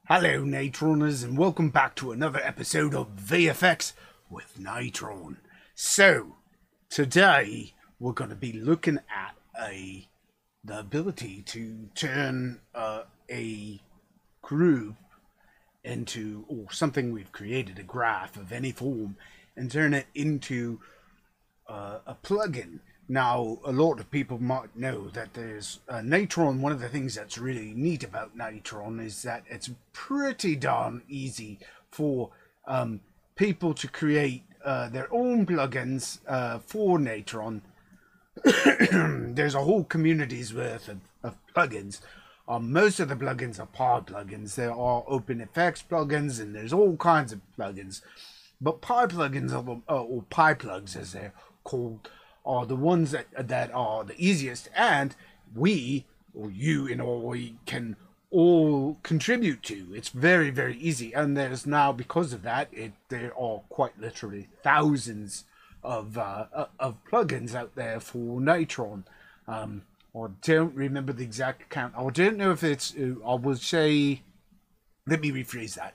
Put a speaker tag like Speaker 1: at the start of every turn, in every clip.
Speaker 1: Hello Natroners and welcome back to another episode of VFX with Natron. So, today we're going to be looking at the ability to turn a group into, or something we've created, a graph of any form, and turn it into a plugin. Now, a lot of people might know that there's Natron. One of the things that's really neat about Natron is that it's pretty darn easy for people to create their own plugins for Natron. There's a whole community's worth of plugins. Most of the plugins are pod plugins. There are OpenFX plugins, and there's all kinds of plugins. But plugins, or pyplugs as they're called, are the ones that are the easiest, and we, or you in all, we can all contribute to. It's very, very easy, and there's now, because of that, there are quite literally thousands of plugins out there for Natron. I don't remember the exact count. I don't know if it's, I would say, let me rephrase that.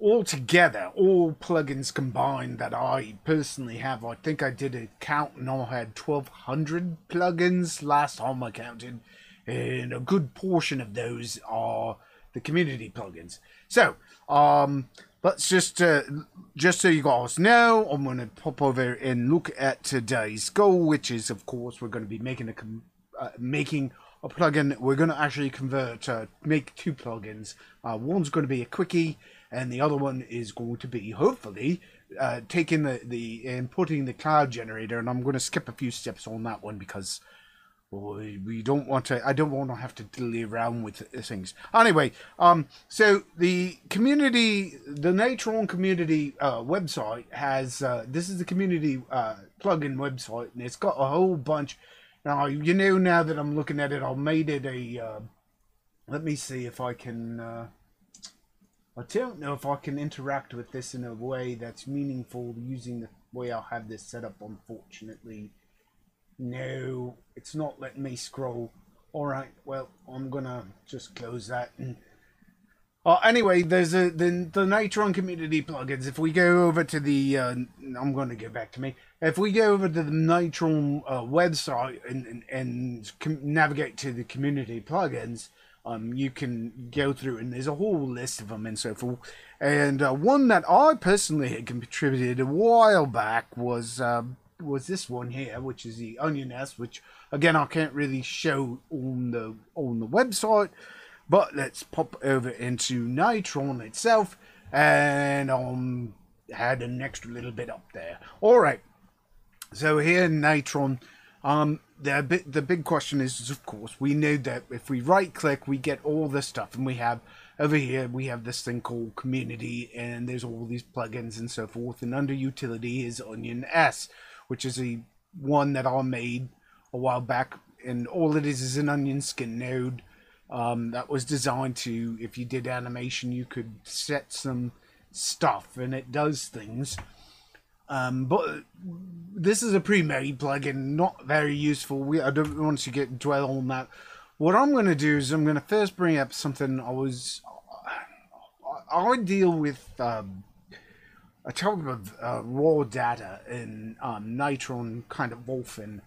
Speaker 1: Altogether, all plugins combined that I personally have, I think I did a count and I had 1,200 plugins last time I counted, and a good portion of those are the community plugins. So, let's just so you guys know, I'm going to pop over and look at today's goal, which is, of course, we're going to be making a plugin. We're going to actually make two plugins. One's going to be a quickie, and the other one is going to be, hopefully, taking and putting the cloud generator. And I'm going to skip a few steps on that one because we don't want to. I don't want to have to delay around with things. Anyway, so the community, the Natron community website has. This is the community plugin website, and it's got a whole bunch. Now, now that I'm looking at it, I made it a, let me see if I can, I don't know if I can interact with this in a way that's meaningful using the way I have this set up, unfortunately. No, it's not letting me scroll. Alright, well, I'm gonna just close that. And anyway, there's the Natron community plugins. If we go over to the, I'm going to go back to me. If we go over to the Natron website and navigate to the community plugins, you can go through, and there's a whole list of them and so forth. And one that I personally had contributed a while back was this one here, which is the Onion S, which again I can't really show on the website. But let's pop over into Natron itself, and add an extra little bit up there. All right. So here in Natron, the big question is, of course, we know that if we right-click, we get all this stuff, and we have over here we have this thing called Community, and there's all these plugins and so forth. And under Utility is Onion S, which is a one that I made a while back, and all it is an onion skin node. That was designed to, if you did animation, you could set some stuff and it does things. But this is a pre-made plugin, not very useful. I don't want to dwell on that. What I'm going to do is I'm going to first bring up something I deal with a type of raw data in Natron, kind of often.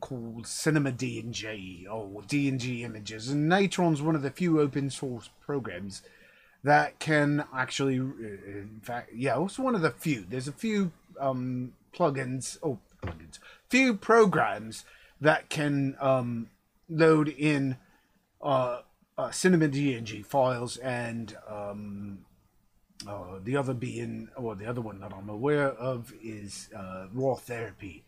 Speaker 1: Called Cinema DNG, or DNG images, and Natron's one of the few open source programs that can actually, in fact, yeah, it's one of the few. There's a few few programs that can load in Cinema DNG files, and the other one that I'm aware of is Raw Therapy.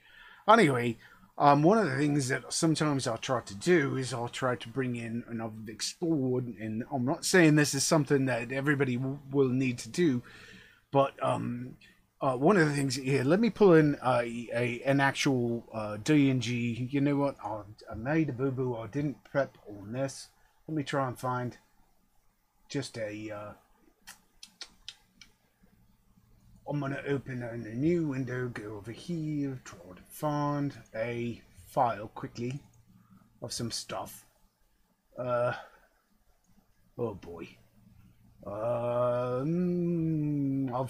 Speaker 1: Anyway. One of the things that sometimes I'll try to do is I'll try to bring in, and I've explored, and I'm not saying this is something that everybody will need to do, but one of the things here, let me pull in an actual DNG. You know what? I made a boo-boo. I didn't prep on this. Let me try and find just a... I'm going to open in a new window, go over here, try to find a file quickly of some stuff. Oh boy. I've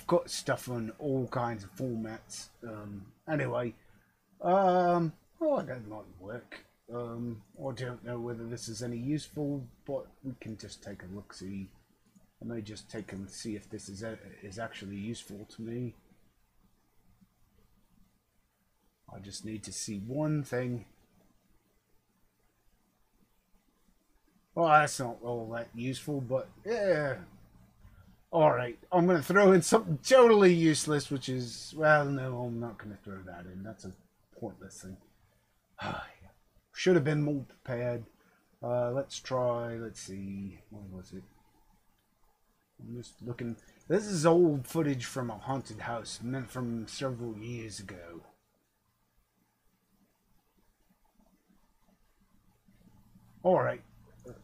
Speaker 1: got stuff on all kinds of formats. Anyway, oh, that might work. I don't know whether this is any useful, but we can just take a look. See, I may just take and see if this is actually useful to me. I just need to see one thing. Well, that's not all that useful, but yeah. Alright, I'm going to throw in something totally useless, which is, well, no, I'm not going to throw that in. That's a pointless thing. Should have been more prepared. Let's try, let's see, what was it? I'm just looking. This is old footage from a haunted house, meant from several years ago. Alright,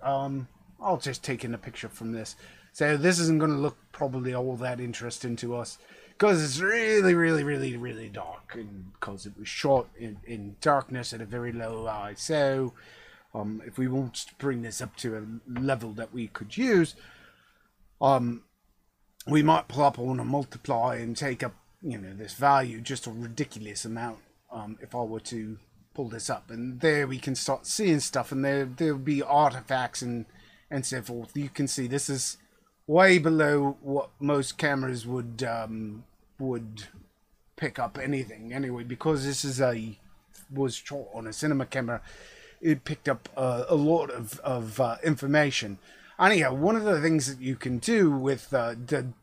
Speaker 1: I'll just take in a picture from this. So this isn't going to look probably all that interesting to us because it's really dark, and because it was shot in darkness at a very low light. So if we want to bring this up to a level that we could use, we might plop on a multiply and take up, you know, this value, just a ridiculous amount. If I were to pull this up, and there we can start seeing stuff, and there'll be artifacts and so forth. You can see this is way below what most cameras would pick up anything anyway, because this is was shot on a cinema camera. It picked up a lot of information. Anyhow, one of the things that you can do with the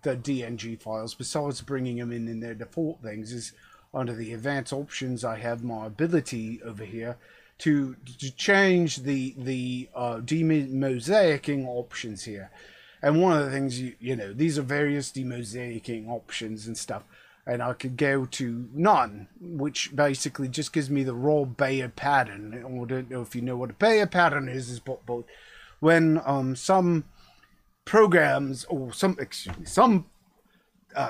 Speaker 1: DNG files, besides bringing them in their default things, is under the advanced options, I have my ability over here to change the demosaicing options here. And one of the things, you know, these are various demosaicing options and stuff. And I could go to none, which basically just gives me the raw Bayer pattern. I don't know if you know what a Bayer pattern is but when some programs or some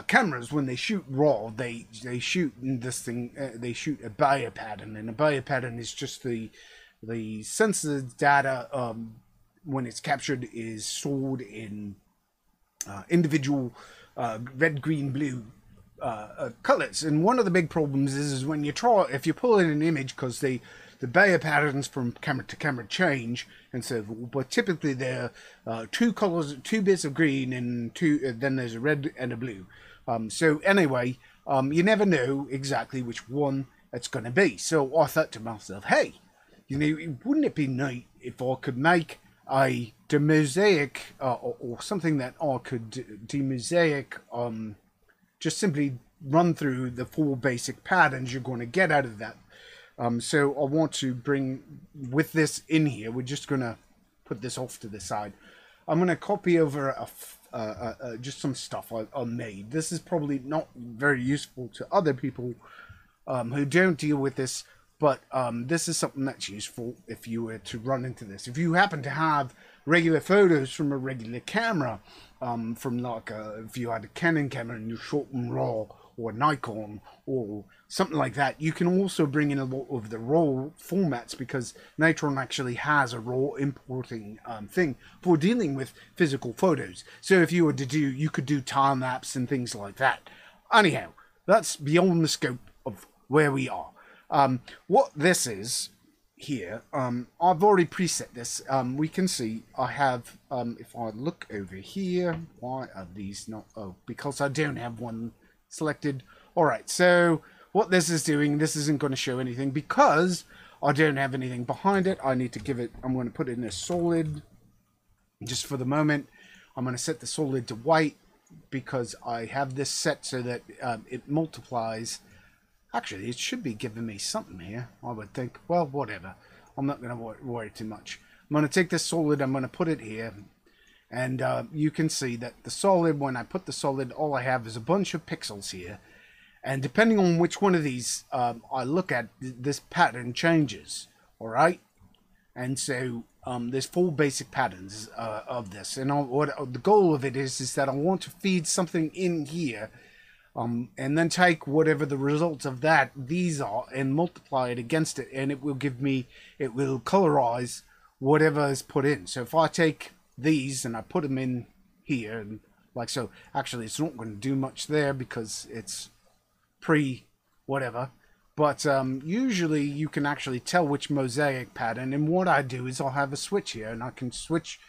Speaker 1: cameras, when they shoot raw, they shoot this thing. They shoot a Bayer pattern, and a Bayer pattern is just the sensor data. When it's captured, is stored in individual red, green, blue colors. And one of the big problems is when you if you pull in an image, because the Bayer patterns from camera to camera change and so forth, but typically they're two colors, two bits of green, and then there's a red and a blue. So anyway, you never know exactly which one it's going to be. So I thought to myself, hey, you know, wouldn't it be neat if I could make a demosaic or something that I could demosaic, just simply run through the 4 basic patterns you're going to get out of that. So I want to bring, with this in here, we're just going to put this off to the side. I'm going to copy over just some stuff I made. This is probably not very useful to other people who don't deal with this, but this is something that's useful if you were to run into this. If you happen to have regular photos from a regular camera, from like if you had a Canon camera and you shot them raw, or Nikon or something like that, you can also bring in a lot of the raw formats, because Natron actually has a raw importing thing for dealing with physical photos. So if you were to do, you could do time lapse and things like that. Anyhow, that's beyond the scope of where we are. What this is here, I've already preset this. We can see I have, if I look over here, why are these not, oh, because I don't have one selected. Alright, so what this is doing, this isn't going to show anything because I don't have anything behind it. I need to give it, I'm going to put it in a solid just for the moment. I'm going to set the solid to white because I have this set so that it multiplies. Actually, it should be giving me something here, I would think. Well, whatever. I'm not going to worry too much. I'm going to take this solid, I'm going to put it here. And you can see that the solid, when I put the solid, all I have is a bunch of pixels here. And depending on which one of these I look at, this pattern changes. Alright? And so there's 4 basic patterns of this. And the goal of it is that I want to feed something in here. And then take whatever the results of these are, and multiply it against it. And it will give me, it will colorize whatever is put in. So if I take these and I put them in here, and like so. Actually, it's not going to do much there because it's pre whatever. But usually you can actually tell which mosaic pattern, and what I do is I'll have a switch here, and I can switch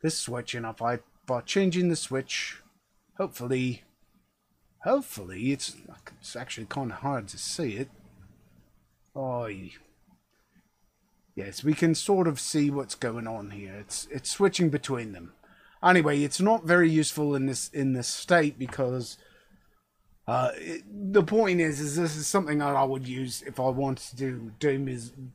Speaker 1: this switch, and if by changing the switch, hopefully it's actually kind of hard to see it. Oh, yes, we can sort of see what's going on here. It's switching between them. Anyway, it's not very useful in this state because the point is this is something that I would use if I wanted to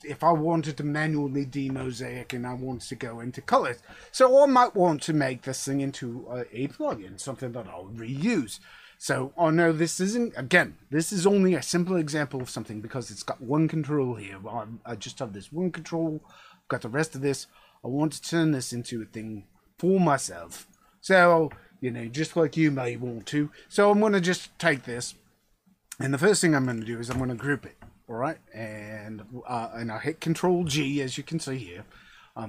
Speaker 1: if I wanted to manually demosaic and I wanted to go into colors. So I might want to make this thing into a plugin, something that I'll reuse. So I know this isn't, again, this is only a simple example of something because it's got one control here. I just have this one control, I've got the rest of this. I want to turn this into a thing for myself. So, you know, just like you may want to. So I'm going to just take this, and the first thing I'm going to do is I'm going to group it, all right? And I hit Control G, as you can see here.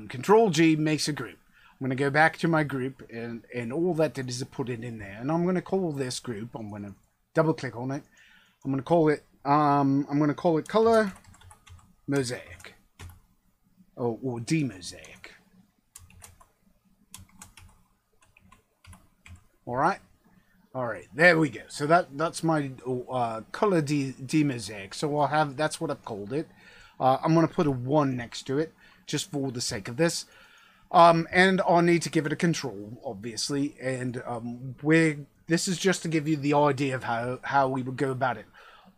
Speaker 1: Control G makes a group. I'm going to go back to my group, and all that did is to put it in there. And I'm going to call this group. I'm going to double click on it. I'm going to call it Color Mosaic, or Demosaic. All right, there we go. So that's my color demosaic. So I'll have, that's what I've called it. I'm going to put a 1 next to it just for the sake of this. And I'll need to give it a control, obviously. And this is just to give you the idea of how we would go about it.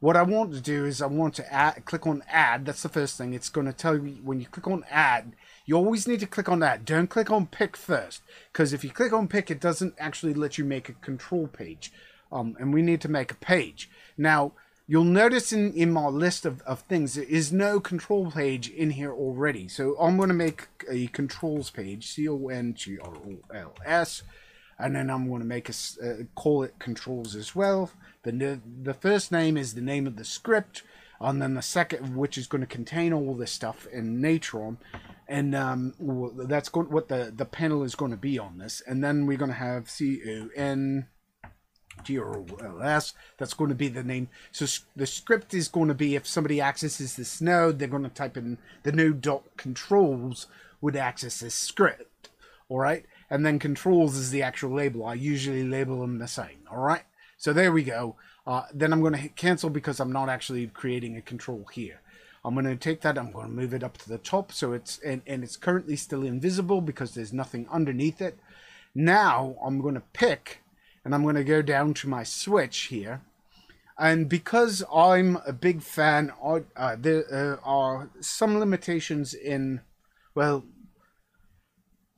Speaker 1: What I want to do is I want to click on add. That's the first thing. It's going to tell you when you click on add, you always need to click on add. Don't click on pick first, because if you click on pick, it doesn't actually let you make a control page. And we need to make a page. Now, you'll notice in my list of things, there is no control page in here already. So I'm going to make a controls page, CONTROLS, and then I'm going to make call it controls as well. The first name is the name of the script, and then the second, which is going to contain all this stuff in Natron, and that's what the panel is going to be on this. And then we're going to have CONTROLS. That's going to be the name. So the script is going to be, if somebody accesses this node, they're going to type in the node.controls would access this script. All right, and then controls is the actual label. I usually label them the same. All right, so there we go. Then I'm going to hit cancel because I'm not actually creating a control here. I'm going to take that, I'm going to move it up to the top, so it's and it's currently still invisible because there's nothing underneath it. Now I'm going to pick, and I'm going to go down to my switch here, and because I'm a big fan, there are some limitations in, well,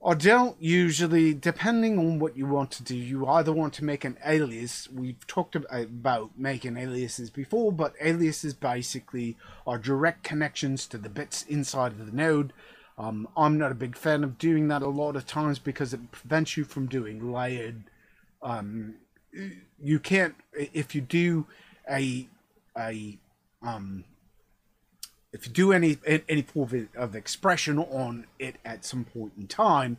Speaker 1: I don't usually, depending on what you want to do, you either want to make an alias. We've talked about making aliases before, but aliases basically are direct connections to the bits inside of the node. I'm not a big fan of doing that a lot of times because it prevents you from doing layered. You can't, if you do any form of expression on it at some point in time,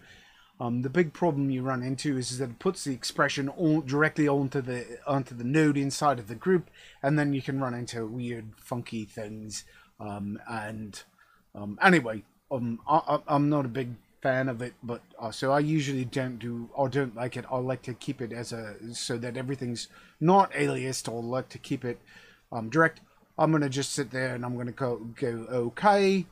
Speaker 1: the big problem you run into is that it puts the expression directly onto the node inside of the group, and then you can run into weird, funky things. Anyway, I'm not a big fan of it, but so I usually don't like it. I like to keep it as so that everything's not aliased. I like to keep it direct. I'm going to just sit there and I'm going to go OK.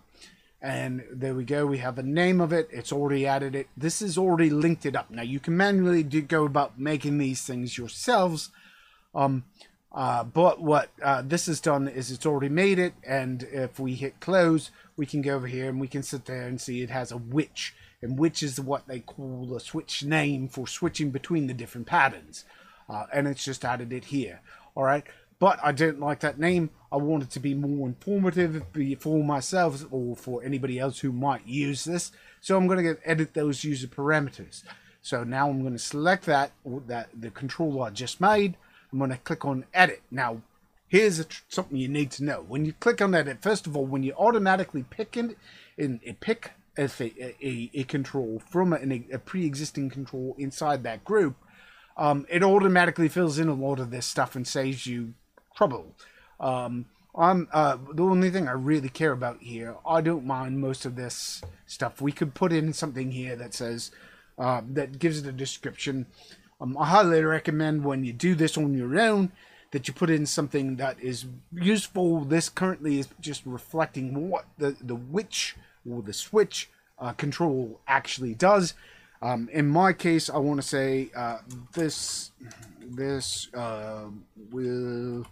Speaker 1: And there we go. We have a name of it. It's already added it. This has already linked it up. Now you can manually go about making these things yourselves. But what this has done is it's already made it. And if we hit close, we can go over here and we can sit there and see it has a witch. And witch is what they call the switch name for switching between the different patterns. And it's just added it here. All right. But I don't like that name. I want it to be more informative for myself or for anybody else who might use this. So I'm going to edit those user parameters. So now I'm going to select the control I just made. I'm going to click on edit. Now, here's something you need to know. When you click on edit, first of all, when you automatically pick a control from a pre-existing control inside that group, it automatically fills in a lot of this stuff and saves you trouble. The only thing I really care about here, I don't mind most of this stuff. We could put in something here that says, that gives it a description. I highly recommend when you do this on your own that you put in something that is useful. This currently is just reflecting what the witch or the switch control actually does. In my case, I want to say this will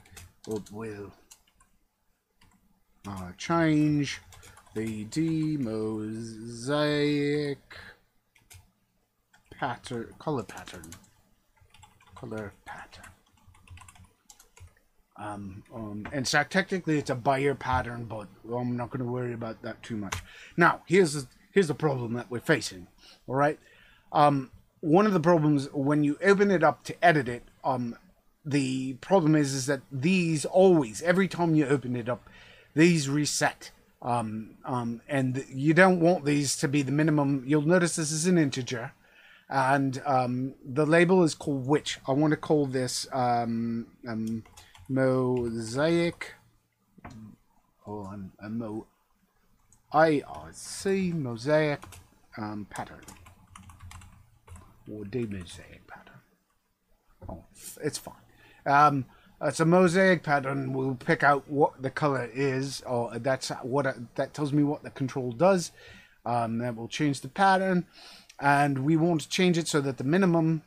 Speaker 1: change the mosaic pattern, color pattern. And so technically it's a Bayer pattern, but I'm not going to worry about that too much. Now, here's the problem that we're facing. All right. One of the problems when you open it up to edit it, the problem is that these always, every time you open it up, these reset. And you don't want these to be the minimum. You'll notice this is an integer. And the label is called witch. I want to call this mosaic. Mosaic pattern. Or demosaic pattern. Oh, it's fine. It's a mosaic pattern. We'll pick out what the color is, or that tells me what the control does. That will change the pattern. And we want to change it so that the minimum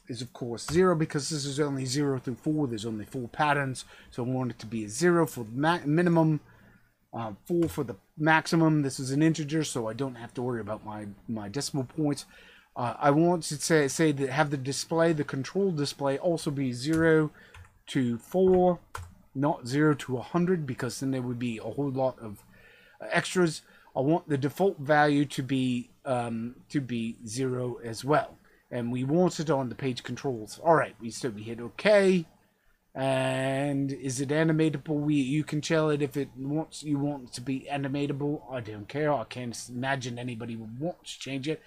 Speaker 1: is, of course, 0, because this is only 0 through 4. There's only 4 patterns. So I want it to be a 0 for the minimum, 4 for the maximum. This is an integer, so I don't have to worry about my decimal points. I want to say that have the control display also be 0 to 4, not 0 to 100, because then there would be a whole lot of extras. I want the default value to be 0 as well, and we want it on the page controls. All right, we hit OK, and is it animatable? You can tell it if you want it to be animatable. I don't care. I can't imagine anybody would want to change it,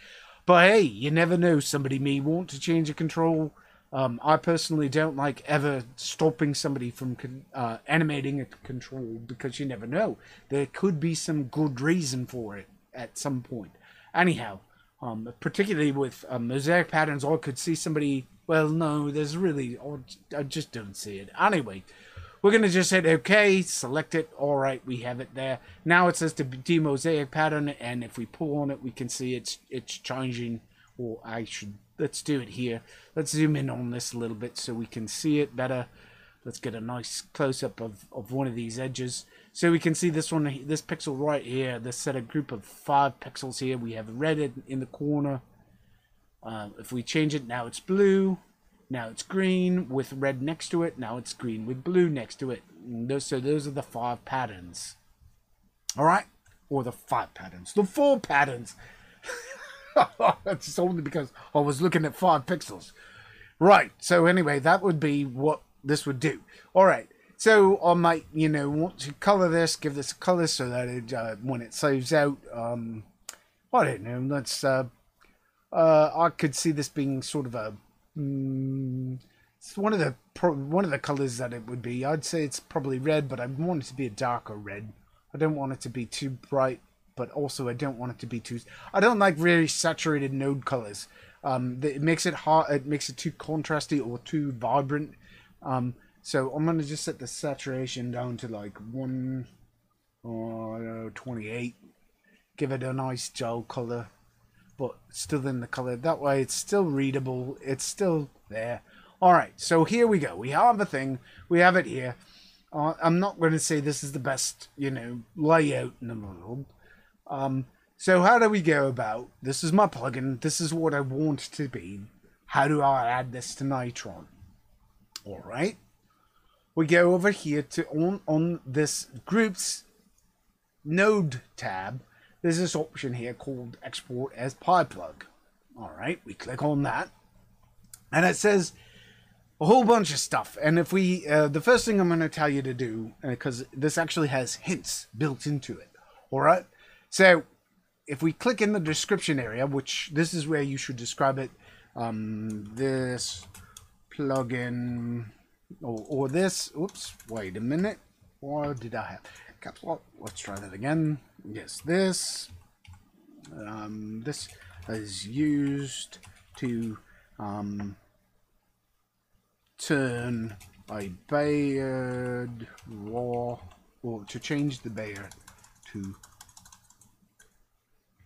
Speaker 1: but hey, you never know. Somebody may want to change a control. I personally don't like ever stopping somebody from animating a control, because you never know. There could be some good reason for it at some point. Anyhow, particularly with mosaic patterns, I could see somebody... Well, no, there's really... I just don't see it. Anyway, we're going to just hit OK, select it. All right, we have it there. Now it says the demosaic pattern, and if we pull on it, we can see it's changing. Or let's do it here. Let's zoom in on this a little bit so we can see it better. Let's get a nice close-up of one of these edges. So we can see this one, this pixel right here, this set of group of 5 pixels here. We have red in the corner. If we change it, now it's blue. Now it's green with red next to it. Now it's green with blue next to it. So those are the 5 patterns. All right? Or the 5 patterns. The 4 patterns. That's only because I was looking at 5 pixels. Right. So anyway, that would be what this would do. All right. So I might, want to color this, give this a color so that it, when it saves out, I don't know. Let's. I could see this being sort of a. It's one of the colors that it would be. I'd say it's probably red, but I want it to be a darker red. I don't want it to be too bright. But also I don't want it to be too... I don't like very saturated node colors. It makes it hard. It makes it too contrasty or too vibrant. So I'm going to just set the saturation down to like 28. Give it a nice gel color, but still in the color. That way it's still readable. It's still there. All right, so here we go. We have a thing. We have it here. I'm not going to say this is the best, layout in the world. So how do we go about, this is my plugin, this is what I want to be. How do I add this to Natron? All right. We go over here to on this groups node tab. There's this option here called export as pyplug. All right. We click on that and it says a whole bunch of stuff. And if we, the first thing I'm going to tell you to do, because this actually has hints built into it. All right. So if we click in the description area, which this is where you should describe it, this plugin or this, oops, wait a minute, what did I have? Caps lock. Let's try that again. Yes, this is used to turn a Bayard raw, or to change the Bayard, to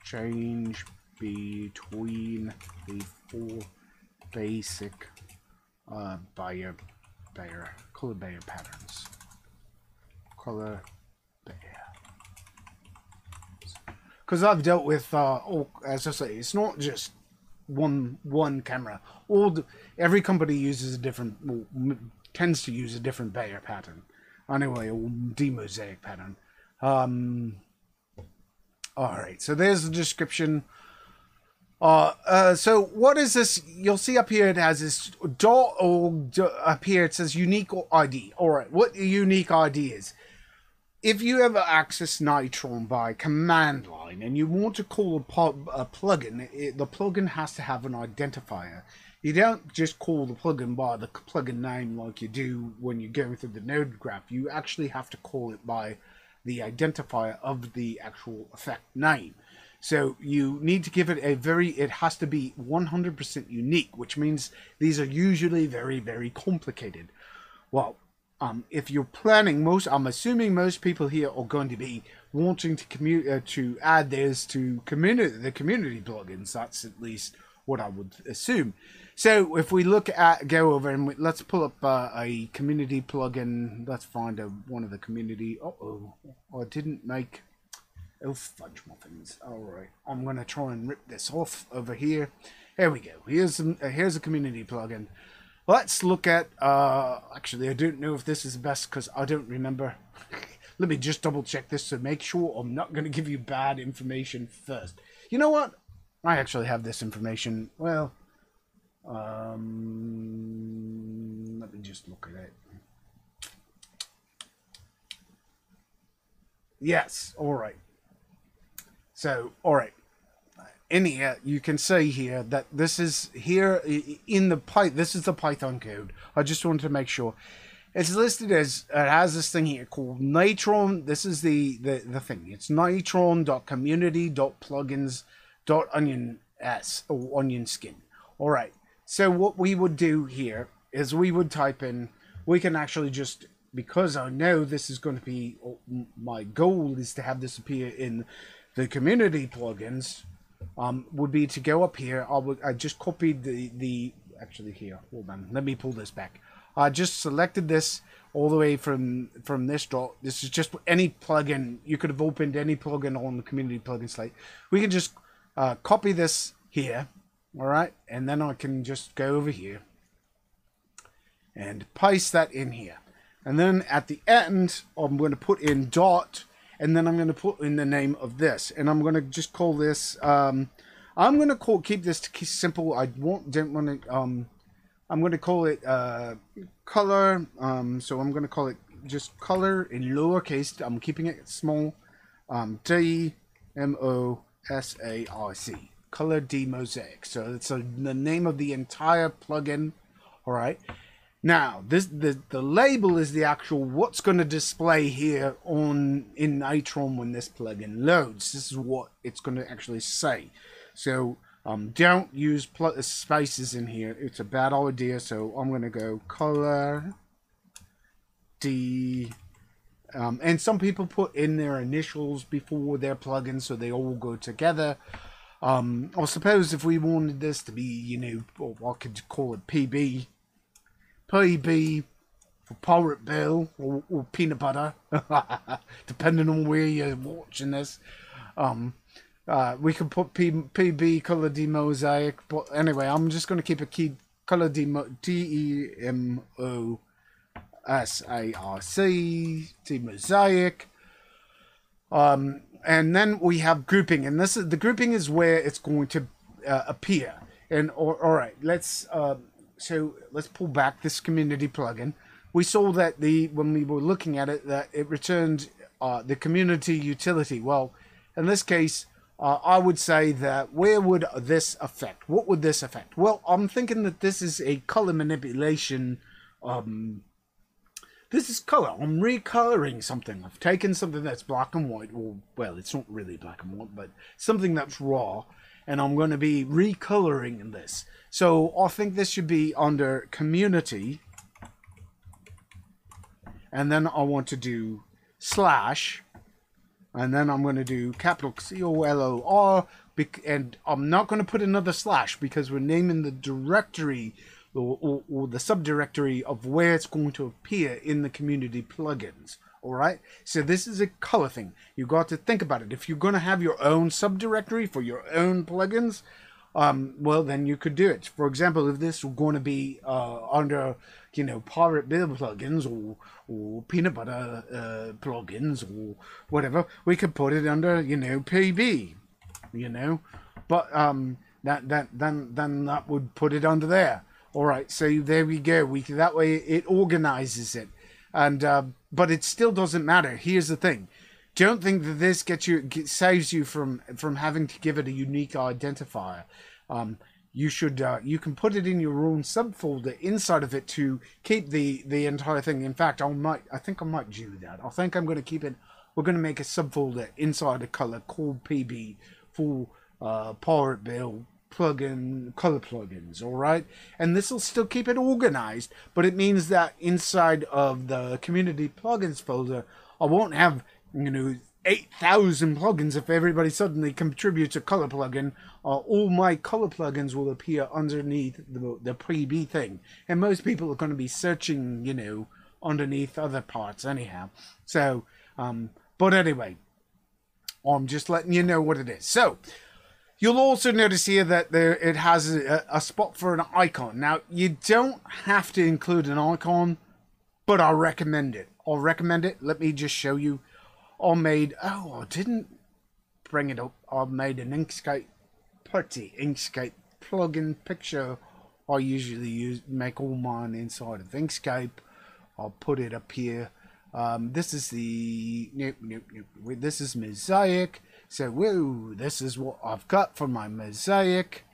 Speaker 1: change between the 4 basic color Bayard patterns. Color Bayard. Because I've dealt with, as I say, it's not just one camera. Every company uses a different, tends to use a different Bayard pattern. Anyway, or demosaic pattern. Alright, so there's the description. So what is this? You'll see up here it has this dot, or up here it says unique ID. Alright, what the unique ID is. If you ever access Natron by command line and you want to call a plugin, the plugin has to have an identifier. You don't just call the plugin by the plugin name like you do when you're going through the node graph. You actually have to call it by the identifier of the actual effect name. So you need to give it it has to be 100% unique, which means these are usually very, very complicated. Well, if you're planning, I'm assuming most people here are going to be wanting to add this to the community plugins. That's at least what I would assume. So if we go over and let's pull up a community plugin. Let's find one of the community. I didn't make. Oh, fudge muffins. All right, I'm gonna try and rip this off over here. Here we go. Here's a community plugin. Let's look at, actually, I don't know if this is best because I don't remember. Let me just double check this to make sure I'm not going to give you bad information first. You know what? I actually have this information. Well, let me just look at it. Yes, all right. So, all right. In here, you can see here that this is here in the this is the Python code. I just wanted to make sure it's listed as it has this thing here called Natron. This is the thing. It's natron.community.plugins.onion skin. All right. So what we would do here is we would type in. We can actually just, because I know this is going to be my goal is to have this appear in the community plugins. Would be to go up here. I just copied the actually here. Hold on, let me pull this back. I just selected this all the way from this dot. This is just any plugin. You could have opened any plugin on the community plugin slate. We can just copy this here, all right, and then I can just go over here and paste that in here. And then at the end, I'm going to put in dot. And then I'm going to put in the name of this, and I'm going to just call this. I'm going to keep this simple. I'm going to call it color. So I'm going to call it just color in lowercase. I'm keeping it small. DMOSAIC. Color demosaic. So it's the name of the entire plugin. All right. Now, the label is the actual what's going to display here in Natron when this plugin loads. This is what it's going to actually say. So don't use spaces in here. It's a bad idea. So I'm going to go color D. And some people put in their initials before their plugin, so they all go together. I suppose if we wanted this to be, you know, I could call it PB. PB for Pirate Bill or Peanut Butter, depending on where you're watching this. We could put PB color demosaic, but anyway, I'm just going to keep a key color demosaic. And then we have grouping, and the grouping is where it's going to appear. And all right, let's. So let's pull back this community plugin. We saw that when we were looking at it, that it returned the community utility. Well, in this case, I would say that where would this affect? What would this affect? Well, I'm thinking that this is a color manipulation. This is color. I'm recoloring something. I've taken something that's black and white. Well, it's not really black and white, but something that's raw. And I'm going to be recoloring this. So I think this should be under community. And then I want to do slash. And then I'm going to do capital COLOR. And I'm not going to put another slash because we're naming the directory or the subdirectory of where it's going to appear in the community plugins. All right. So this is a color thing. You got to think about it. If you're going to have your own subdirectory for your own plugins, well, then you could do it. For example, if this were going to be under, you know, Pirate Bill plugins or peanut butter plugins or whatever, we could put it under, you know, PB, you know, but then that would put it under there. All right, so there we go. That way it organizes it, and but it still doesn't matter. Here's the thing: don't think that this saves you from having to give it a unique identifier. You can put it in your own subfolder inside of it to keep the entire thing. In fact, I think I might do that. I think I'm going to keep it. We're going to make a subfolder inside a color called PB for Pirate Bill color plugins. All right, and this will still keep it organized, but it means that inside of the community plugins folder, I won't have, you know, 8,000 plugins. If everybody suddenly contributes a color plugin, all my color plugins will appear underneath the PB thing, and most people are going to be searching, you know, underneath other parts anyhow. So but anyway, I'm just letting you know what it is. So you'll also notice here that it has a spot for an icon. Now, you don't have to include an icon, but I recommend it. Let me just show you. I didn't bring it up. I made an Inkscape plugin picture. I usually make all mine inside of Inkscape. I'll put it up here. This is This is Mosaic. So, whoa, this is what I've got for my Mosaic.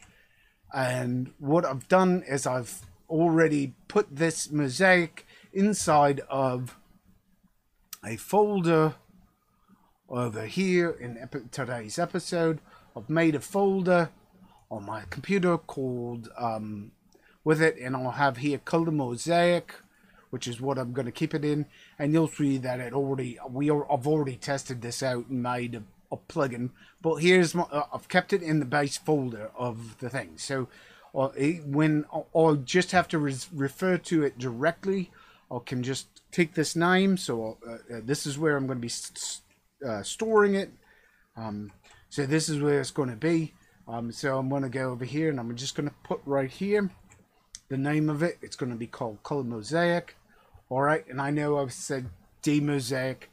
Speaker 1: And what I've done is I've already put this Mosaic inside of a folder over here in today's episode. I've made a folder on my computer called with it, and I'll have here color Mosaic, which is what I'm going to keep it in. And you'll see that I've already tested this out and made a plugin, but here's I've kept it in the base folder of the thing. So when I'll just have to refer to it directly, I can just take this name. So this is where I'm going to be storing it. So this is where it's going to be. So I'm going to go over here, and I'm just going to put right here the name of it. It's going to be called Color Mosaic. All right, and I know I've said demosaic.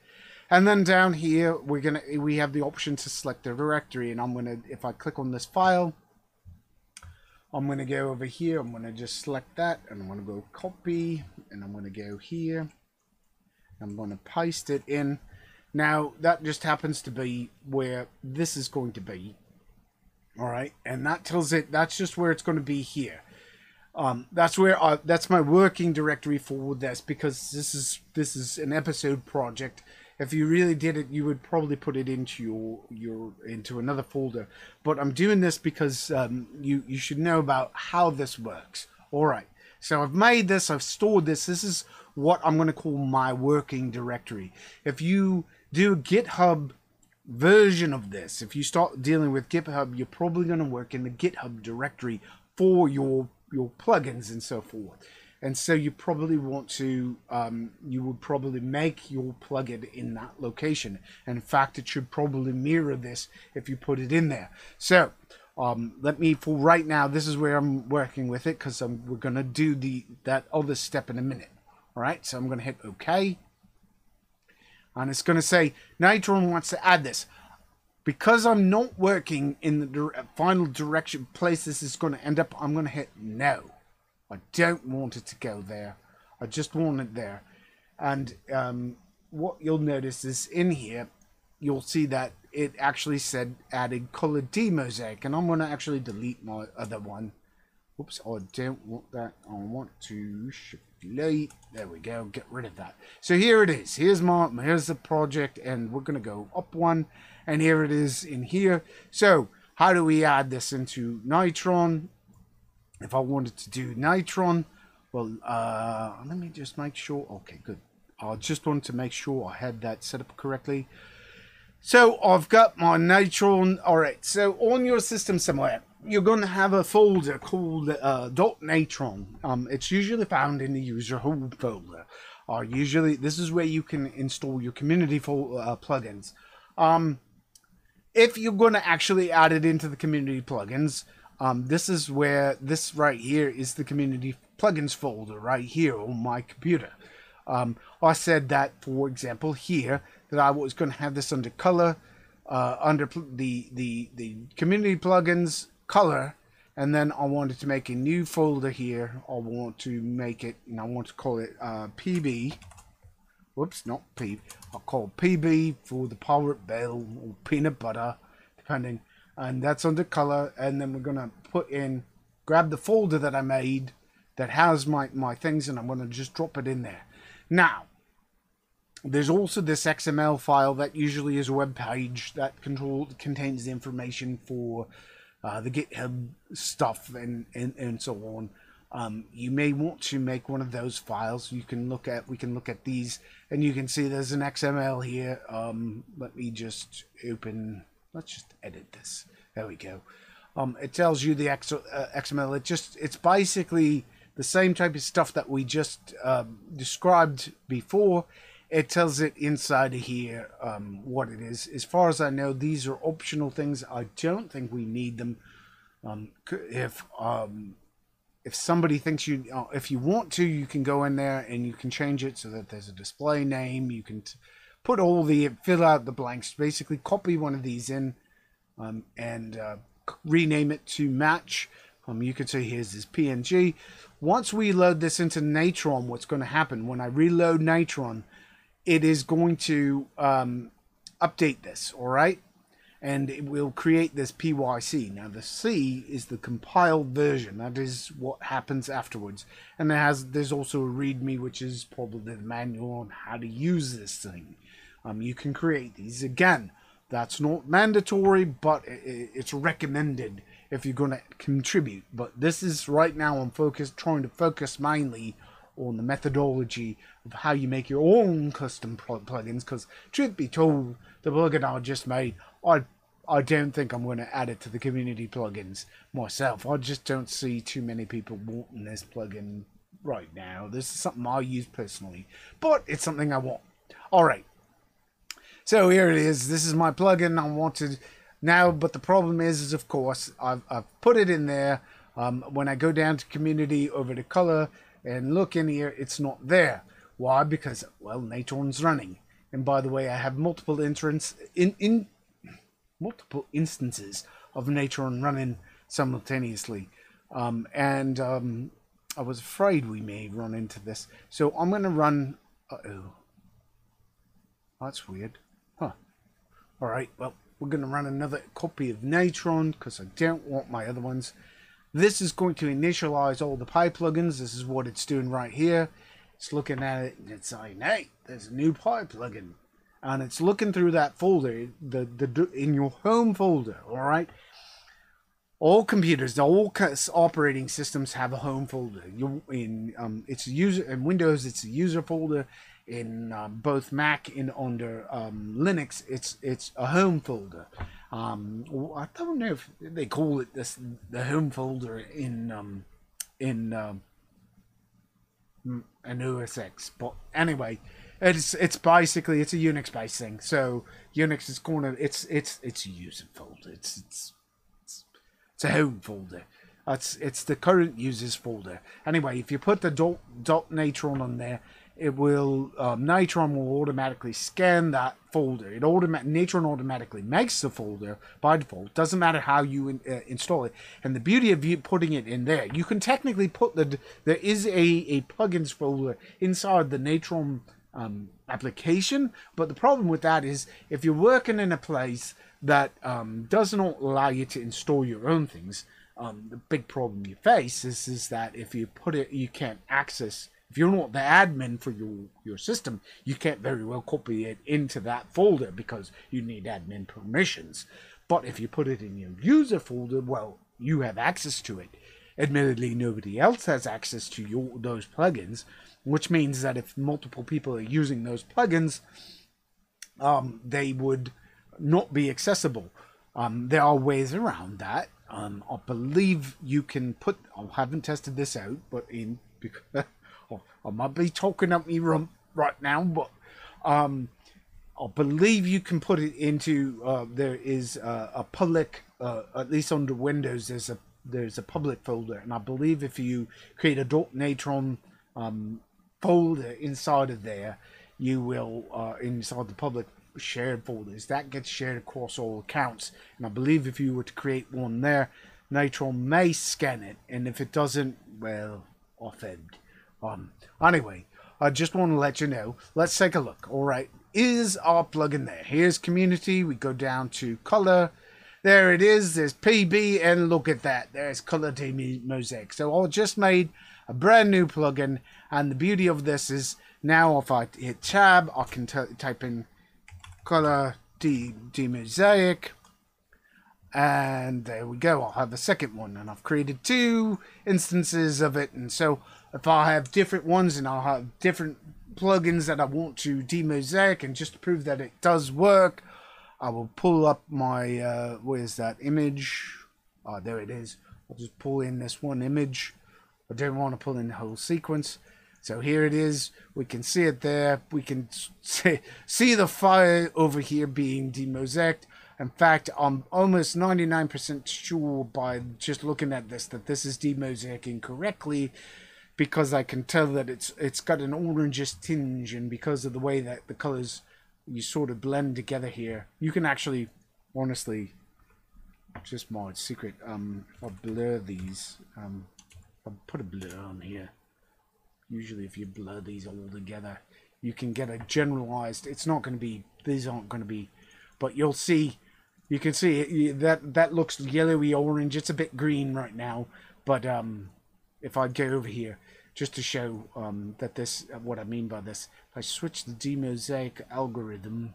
Speaker 1: And then down here, we have the option to select a directory, and if I click on this file, I'm gonna go over here. I'm gonna just select that, and I'm gonna go copy, and I'm gonna go here. I'm gonna paste it in. Now that just happens to be where this is going to be. All right, and that tells it that's just where it's going to be here. That's my working directory for this, because this is an episode project. If you really did it, you would probably put it into into another folder. But I'm doing this because you should know about how this works. All right. So I've made this. I've stored this. This is what I'm going to call my working directory. If you do a GitHub version of this, if you start dealing with GitHub, you're probably going to work in the GitHub directory for your plugins and so forth. And so you probably want to, you would probably make your plugin in that location. And in fact, it should probably mirror this if you put it in there. So for right now, this is where I'm working with it, because we're going to do that other step in a minute. All right, so I'm going to hit OK. And it's going to say, Natron wants to add this. Because I'm not working in the final direction place this is going to end up, I'm going to hit no. I don't want it to go there. I just want it there. And what you'll notice is in here, you'll see that it actually said added color demosaic, and I'm going to actually delete my other one. Oops, I don't want that. I want to shift delete. There we go. Get rid of that. So here it is. Here's the project, and we're going to go up one, and here it is in here. So how do we add this into Natron? If I wanted to do Natron, well, let me just make sure. Okay, good. I just wanted to make sure I had that set up correctly. So I've got my Natron. All right. So on your system somewhere, you're going to have a folder called .natron. It's usually found in the user home folder. Usually, this is where you can install your community plugins. If you're going to actually add it into the community plugins, this is where this right here is the community plugins folder right here on my computer. I said that, for example, here that I was going to have this under color, under the community plugins color, and then I wanted to make a new folder here. I want to make it, and I want to call it PB. Whoops, not P. I'll call PB for the pirate bell or peanut butter, depending. And that's under color. And then we're gonna grab the folder that I made that has my things, and I'm gonna just drop it in there. Now, there's also this XML file that usually is a web page that contains the information for the GitHub stuff and so on. You may want to make one of those files. We can look at these, and you can see there's an XML here. Let me just open. Let's just edit this. There we go. It tells you the XML. It's basically the same type of stuff that we just described before. It tells it inside of here what it is. As far as I know, these are optional things. I don't think we need them. If somebody thinks if you want to, you can go in there and you can change it so that there's a display name. You can fill out the blanks. Basically, copy one of these in and rename it to match. You could say here's this PNG. Once we load this into Natron, what's going to happen when I reload Natron? It is going to update this, all right? And it will create this PYC. Now, the C is the compiled version. That is what happens afterwards. And there's also a README, which is probably the manual on how to use this thing. You can create these. Again, that's not mandatory, but it's recommended if you're going to contribute. But this is right now I'm trying to focus mainly on the methodology of how you make your own custom plugins, because truth be told, the plugin I just made, I don't think I'm going to add it to the community plugins myself. I just don't see too many people wanting this plugin right now. This is something I use personally, but it's something I want. All right, so here it is. This is my plugin I wanted now, but the problem is of course I've put it in there. When I go down to community over to color and look in here, it's not there. Why? Because, well, Natron's running. And by the way, I have multiple multiple instances of Natron running simultaneously. I was afraid we may run into this. So I'm going to run... Uh-oh. That's weird. Huh. Alright, well, we're going to run another copy of Natron because I don't want my other ones. This is going to initialize all the Pi plugins. This is what it's doing right here. It's looking at it and it's saying, hey, there's a new Pi plugin. And it's looking through that folder, in your home folder, all right? All computers, all operating systems have a home folder. It's a user in Windows, it's a user folder. In both Mac and under Linux, it's a home folder. I don't know if they call it the home folder in an OS X, but anyway, it's basically a Unix based thing. So Unix is it's a user folder. It's a home folder. It's the current users folder. Anyway, if you put the .natron on there, it will Natron will automatically scan that folder. Natron automatically makes the folder by default. Doesn't matter how you install it. And the beauty of you putting it in there, you can technically put there is a plugins folder inside the Natron application. But the problem with that is if you're working in a place that does not allow you to install your own things, the big problem you face is that if you put it, you can't access. If you're not the admin for your system, you can't very well copy it into that folder because you need admin permissions. But if you put it in your user folder, well, you have access to it. Admittedly, nobody else has access to those plugins, which means that if multiple people are using those plugins, they would not be accessible. There are ways around that. I believe you can put. I haven't tested this out, but because I might be talking up me rump right now, but I believe you can put it into. There is a public, at least under Windows, there's a public folder, and I believe if you create a .natron folder inside of there, you will inside the public shared folders that gets shared across all accounts. And I believe if you were to create one there, Natron may scan it, and if it doesn't, well, offend. Anyway, I just want to let you know. Let's take a look. All right, is our plugin there? Here's community. We go down to color. There it is. There's PB, and look at that. There's color mosaic. So I just made a brand new plugin, and the beauty of this is now if I hit tab, I can type in color mosaic, and there we go. I'll have a second one, and I've created 2 instances of it. And so if I have different ones, and I'll have different plugins that I want to demosaic, and just to prove that it does work, I will pull up my where's that image? Oh, there it is. I'll just pull in this one image. I don't want to pull in the whole sequence. So here it is. We can see it there. We can see the file over here being demosaiced. In fact, I'm almost 99% sure by just looking at this that this is demosaicing correctly, because I can tell that it's got an orangish tinge, and because of the way that the colors you sort of blend together here, you can actually, honestly, just my secret. If I blur these, I'll put a blur on here. Usually if you blur these all together, you can get a generalized, it's not going to be, these aren't going to be, but you'll see, you can see that looks yellowy orange. It's a bit green right now, but if I go over here, just to show that this, what I mean by this, if I switch the demosaic algorithm,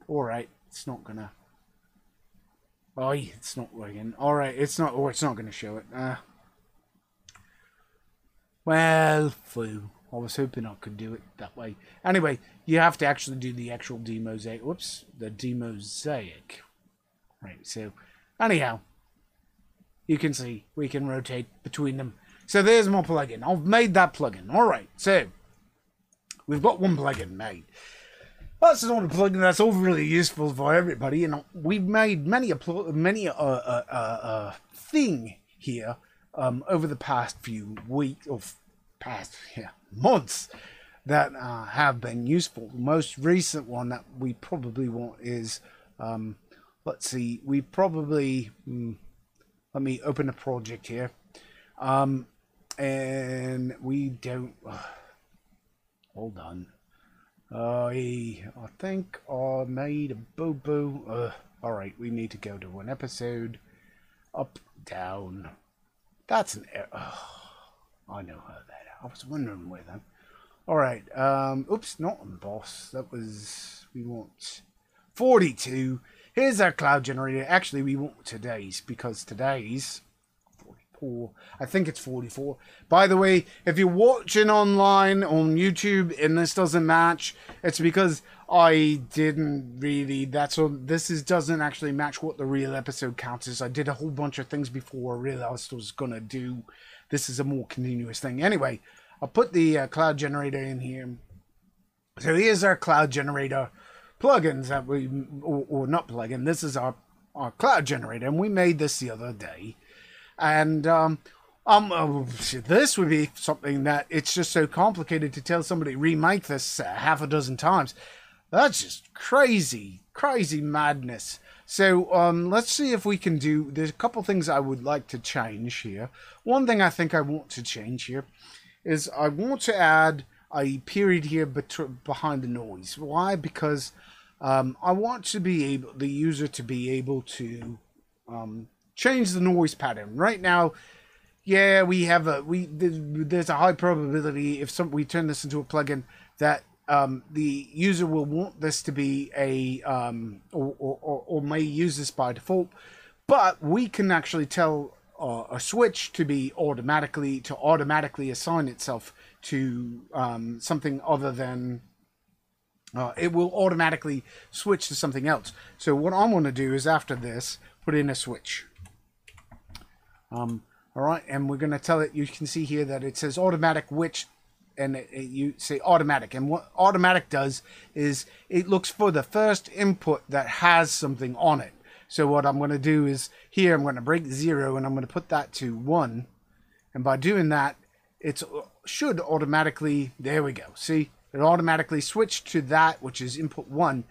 Speaker 1: alright, it's not gonna, oh, it's not working, alright, it's not, or it's not gonna show it, well, foo. I was hoping I could do it that way. Anyway, you have to actually do the actual demosaic. Whoops, the demosaic. Right, so, anyhow, you can see we can rotate between them. So there's my plugin. I've made that plugin. Alright, so, we've got one plugin made. That's not a plugin that's overly useful for everybody. You know, we've made many a thing here over the past few weeks, or past months, that have been useful. The most recent one that we probably want is, let's see, we probably, let me open a project here, and we don't, hold on, I think I made a boo-boo. Alright, we need to go to an episode, up, down. That's an error. Oh, I know how that. I was wondering where that. Alright, oops, not emboss. That was, we want 42. Here's our cloud generator. Actually, we want today's, because today's 44. I think it's 44. By the way, if you're watching online on YouTube and this doesn't match, it's because I didn't really, doesn't actually match what the real episode count is. I did a whole bunch of things before I realized I was gonna do. This is a more continuous thing. Anyway, I'll put the cloud generator in here. So here's our cloud generator plugins that we, or not plugin. This is our cloud generator, and we made this the other day. And this would be something that it's just so complicated to tell somebody remake this half a dozen times. That's just crazy madness. So let's see if we can there's a couple things I would like to change here. One thing I think I want to change here is I want to add a period here behind the noise. Why? Because I want to be able, the user to be able to change the noise pattern. Right now, yeah, we have there's a high probability if we turn this into a plugin that the user will want this to be a or may use this by default, but we can actually tell a switch to be automatically assign itself to something other than it will automatically switch to something else. So what I'm going to do is after this put in a switch. All right, and we're going to tell it, you can see here that it says automatic which, and you say automatic. And what automatic does is it looks for the first input that has something on it. So what I'm going to do is here, I'm going to break 0 and I'm going to put that to 1. And by doing that, it should automatically, there we go. See, it automatically switched to that, which is input 1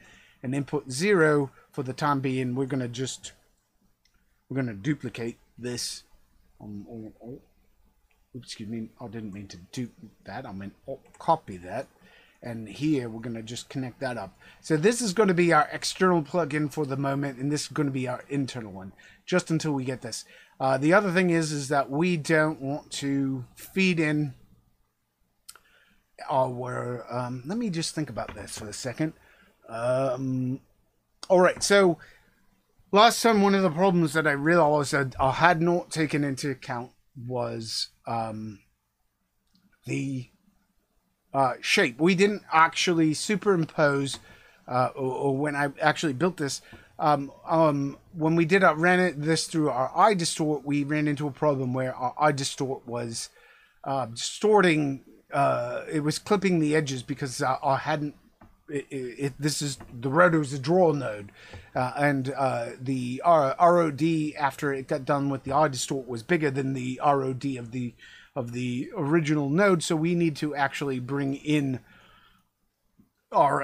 Speaker 1: and input 0 for the time being. We're going to duplicate this. Excuse me, I didn't mean to do that. I meant copy that. And here we're going to just connect that up. So this is going to be our external plugin for the moment, and this is going to be our internal one, just until we get this. The other thing is that we don't want to feed in our... let me just think about this for a second. All right, so... last time, one of the problems that I realized that I had not taken into account was the shape. We didn't actually superimpose, or when I actually built this, when we did ran this through our iDistort, we ran into a problem where our iDistort was distorting. It was clipping the edges because I hadn't. This is the rotor is a draw node, and the ROD after it got done with the iDistort was bigger than the ROD of the original node. So we need to actually bring in our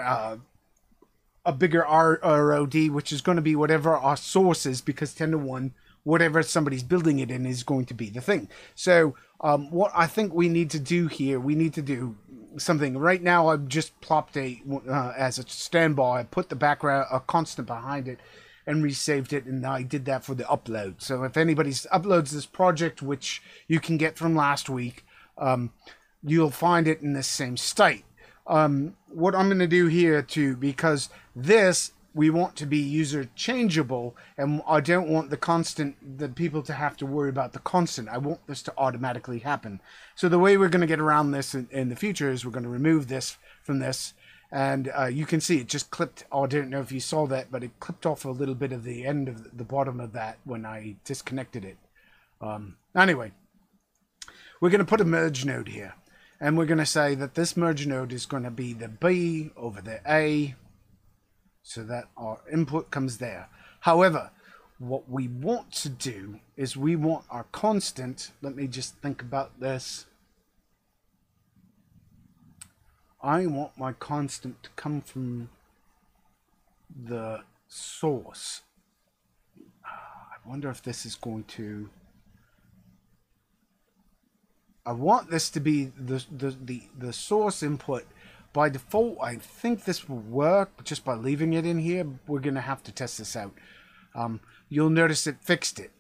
Speaker 1: a bigger ROD, which is going to be whatever our source is, because 10:1, whatever somebody's building it in is going to be the thing. So what I think we need to do here, we need to do something. Right now I've just plopped as a standby, I put the background, a constant behind it, and resaved it, and I did that for the upload. So if anybody uploads this project, which you can get from last week, you'll find it in the same state. What I'm going to do here too, because this we want to be user changeable, and I don't want the people to have to worry about the constant. I want this to automatically happen. So the way we're going to get around this in the future is we're going to remove this from this, and you can see it just clipped. Oh, I don't know if you saw that, but it clipped off a little bit of the end of the bottom of that when I disconnected it. Anyway, we're going to put a merge node here, and we're going to say that this merge node is going to be the B over the A, so that our input comes there. However, what we want to do is we want our constant, let me just think about this. I want my constant to come from the source. I wonder if this is going to... I want this to be the source input. By default, I think this will work just by leaving it in here. We're going to have to test this out. You'll notice it fixed it.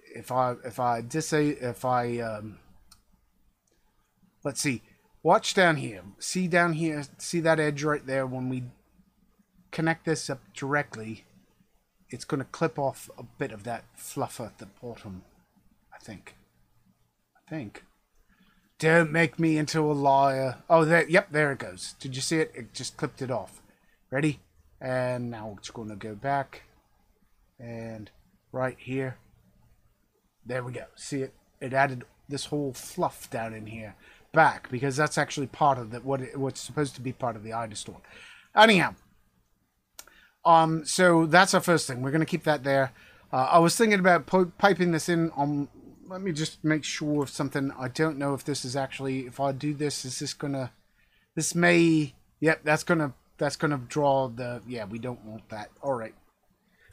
Speaker 1: Let's see. Watch down here. See down here. See that edge right there? When we connect this up directly, it's going to clip off a bit of that fluff at the bottom. I think. Don't make me into a liar. Oh, yep, there it goes. Did you see it? It just clipped it off. Ready? And now it's going to go back. And right here. There we go. See it? It added this whole fluff down in here back, because that's actually part of what's supposed to be part of the iDistort. Anyhow. So that's our first thing. We're going to keep that there. I was thinking about piping this in on... Let me just make sure of something. I don't know if this is actually, if I do this, is this gonna, this may, yep, that's gonna draw the, yeah, we don't want that. All right.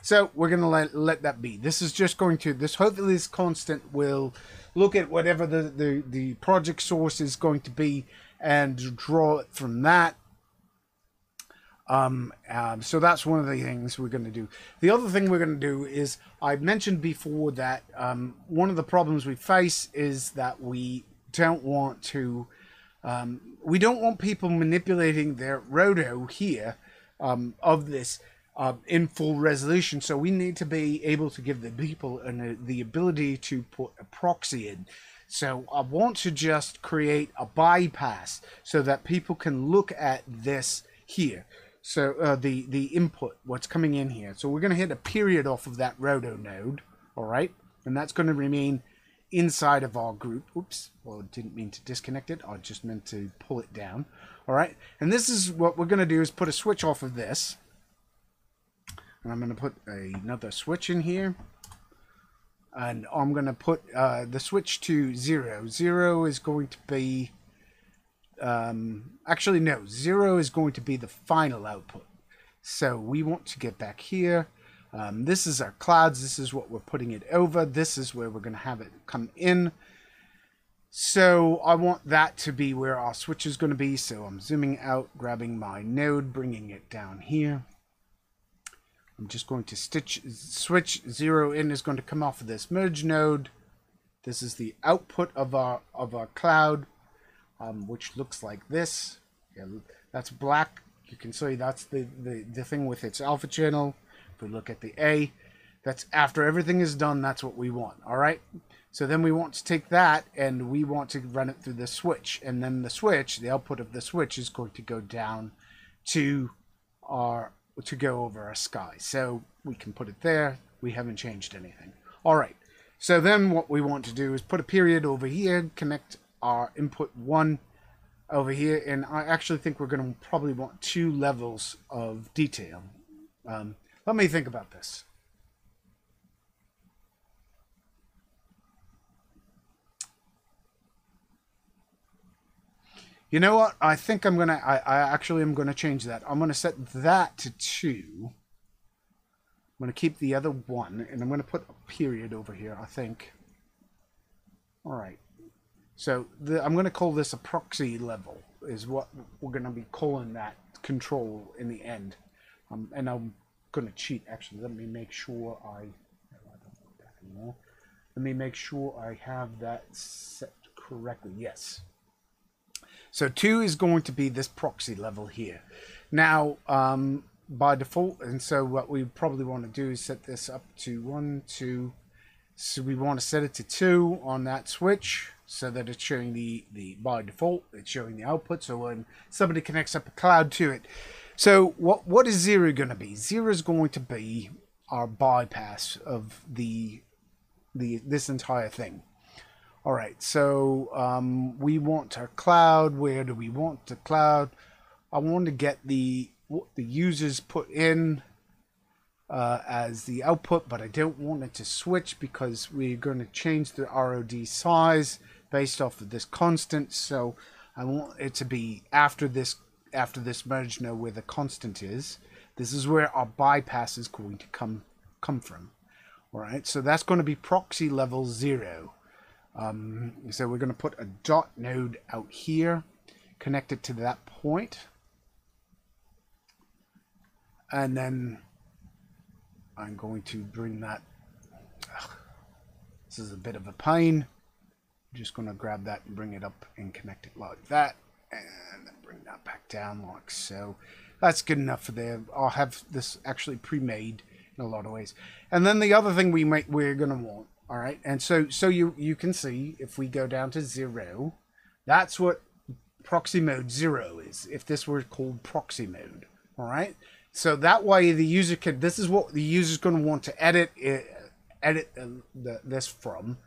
Speaker 1: So we're going to let that be. This is just going to, hopefully this constant will look at whatever the project source is going to be and draw it from that. So that's one of the things we're going to do. The other thing we're going to do is, I mentioned before that one of the problems we face is that we don't want people manipulating their roto here of this in full resolution. So we need to be able to give the people the ability to put a proxy in. So I want to just create a bypass so that people can look at this here. So the input, what's coming in here. So we're going to hit a period off of that roto node, all right? And that's going to remain inside of our group. Oops, well, I didn't mean to disconnect it. I just meant to pull it down, all right? And this is what we're going to do, is put a switch off of this. And I'm going to put another switch in here. And I'm going to put the switch to 0. 0 is going to be... actually no, 0 is going to be the final output. So we want to get back here. This is our clouds. This is what we're putting it over. This is where we're going to have it come in. So I want that to be where our switch is going to be. So I'm zooming out, grabbing my node, bringing it down here. I'm just going to switch 0 in is going to come off of this merge node. This is the output of our cloud. Which looks like this. Yeah, that's black. You can see that's the thing with its alpha channel. If we look at the A, that's after everything is done, that's what we want. All right. So then we want to take that and we want to run it through the switch. And then the switch, the output of the switch is going to go down to go over our sky. So we can put it there. We haven't changed anything. All right. So then what we want to do is put a period over here, connect our input 1 over here, and I actually think we're going to probably want 2 levels of detail. Let me think about this. You know what? I think I'm gonna. I actually am going to change that. I'm going to set that to 2. I'm going to keep the other 1, and I'm going to put a period over here, I think. All right. So I'm going to call this a proxy level, is what we're going to be calling that control in the end. And I'm going to cheat, actually. Let me make sure I don't want that anymore. Let me make sure I have that set correctly. Yes. So 2 is going to be this proxy level here. Now, by default, and so what we probably want to do is set this up to 1, 2. So we want to set it to 2 on that switch, so that it's showing by default, it's showing the output. So when somebody connects up a cloud to it. So what is 0 going to be? 0 is going to be our bypass of this entire thing. All right, so we want our cloud. Where do we want the cloud? I want to get what the users put in as the output, but I don't want it to switch because we're going to change the ROD size based off of this constant. So I want it to be after this merge node where the constant is. This is where our bypass is going to come from. All right, so that's going to be proxy level 0. So we're going to put a dot node out here, connect it to that point, and then I'm going to bring that. This is a bit of a pain. I'm just going to grab that and bring it up and connect it like that, and then bring that back down like so. That's good enough for there. I'll have this actually pre-made in a lot of ways. And then the other thing we're going to want. All right, and so you can see if we go down to 0, that's what proxy mode 0 is. If this were called proxy mode, all right. So that way the user can. This is what the user's going to want to edit this from,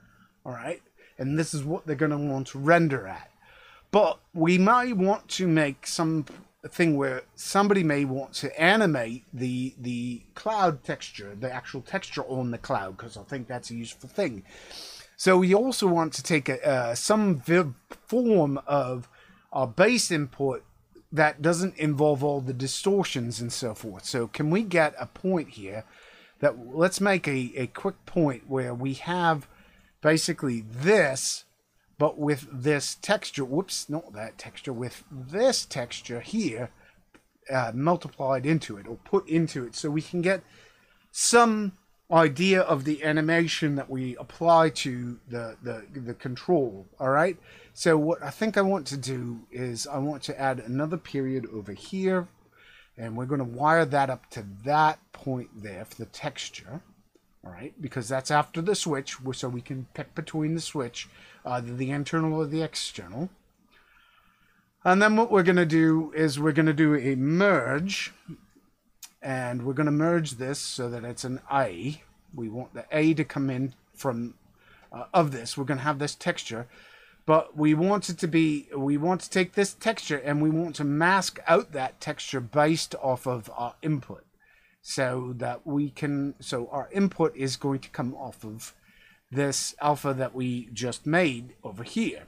Speaker 1: all right. And this is what they're going to want to render at. But we might want to make some thing where somebody may want to animate the cloud texture, the actual texture on the cloud, because I think that's a useful thing. So we also want to take some form of our base input that doesn't involve all the distortions and so forth. So can we get a point here that let's make a quick point where we have basically this, but with this texture, whoops, not that texture, with this texture here multiplied into it or put into it, so we can get some idea of the animation that we apply to the control. All right, so what I think I want to do is I want to add another period over here, and we're going to wire that up to that point there for the texture. All right, because that's after the switch, so we can pick between the switch, either the internal or the external. And then what we're going to do is we're going to do a merge, and we're going to merge this so that it's an A. We want the A to come in from of this. We're going to have this texture, but we want it to be, we want to take this texture and we want to mask out that texture based off of our input. So that we can, so our input is going to come off of this alpha that we just made over here.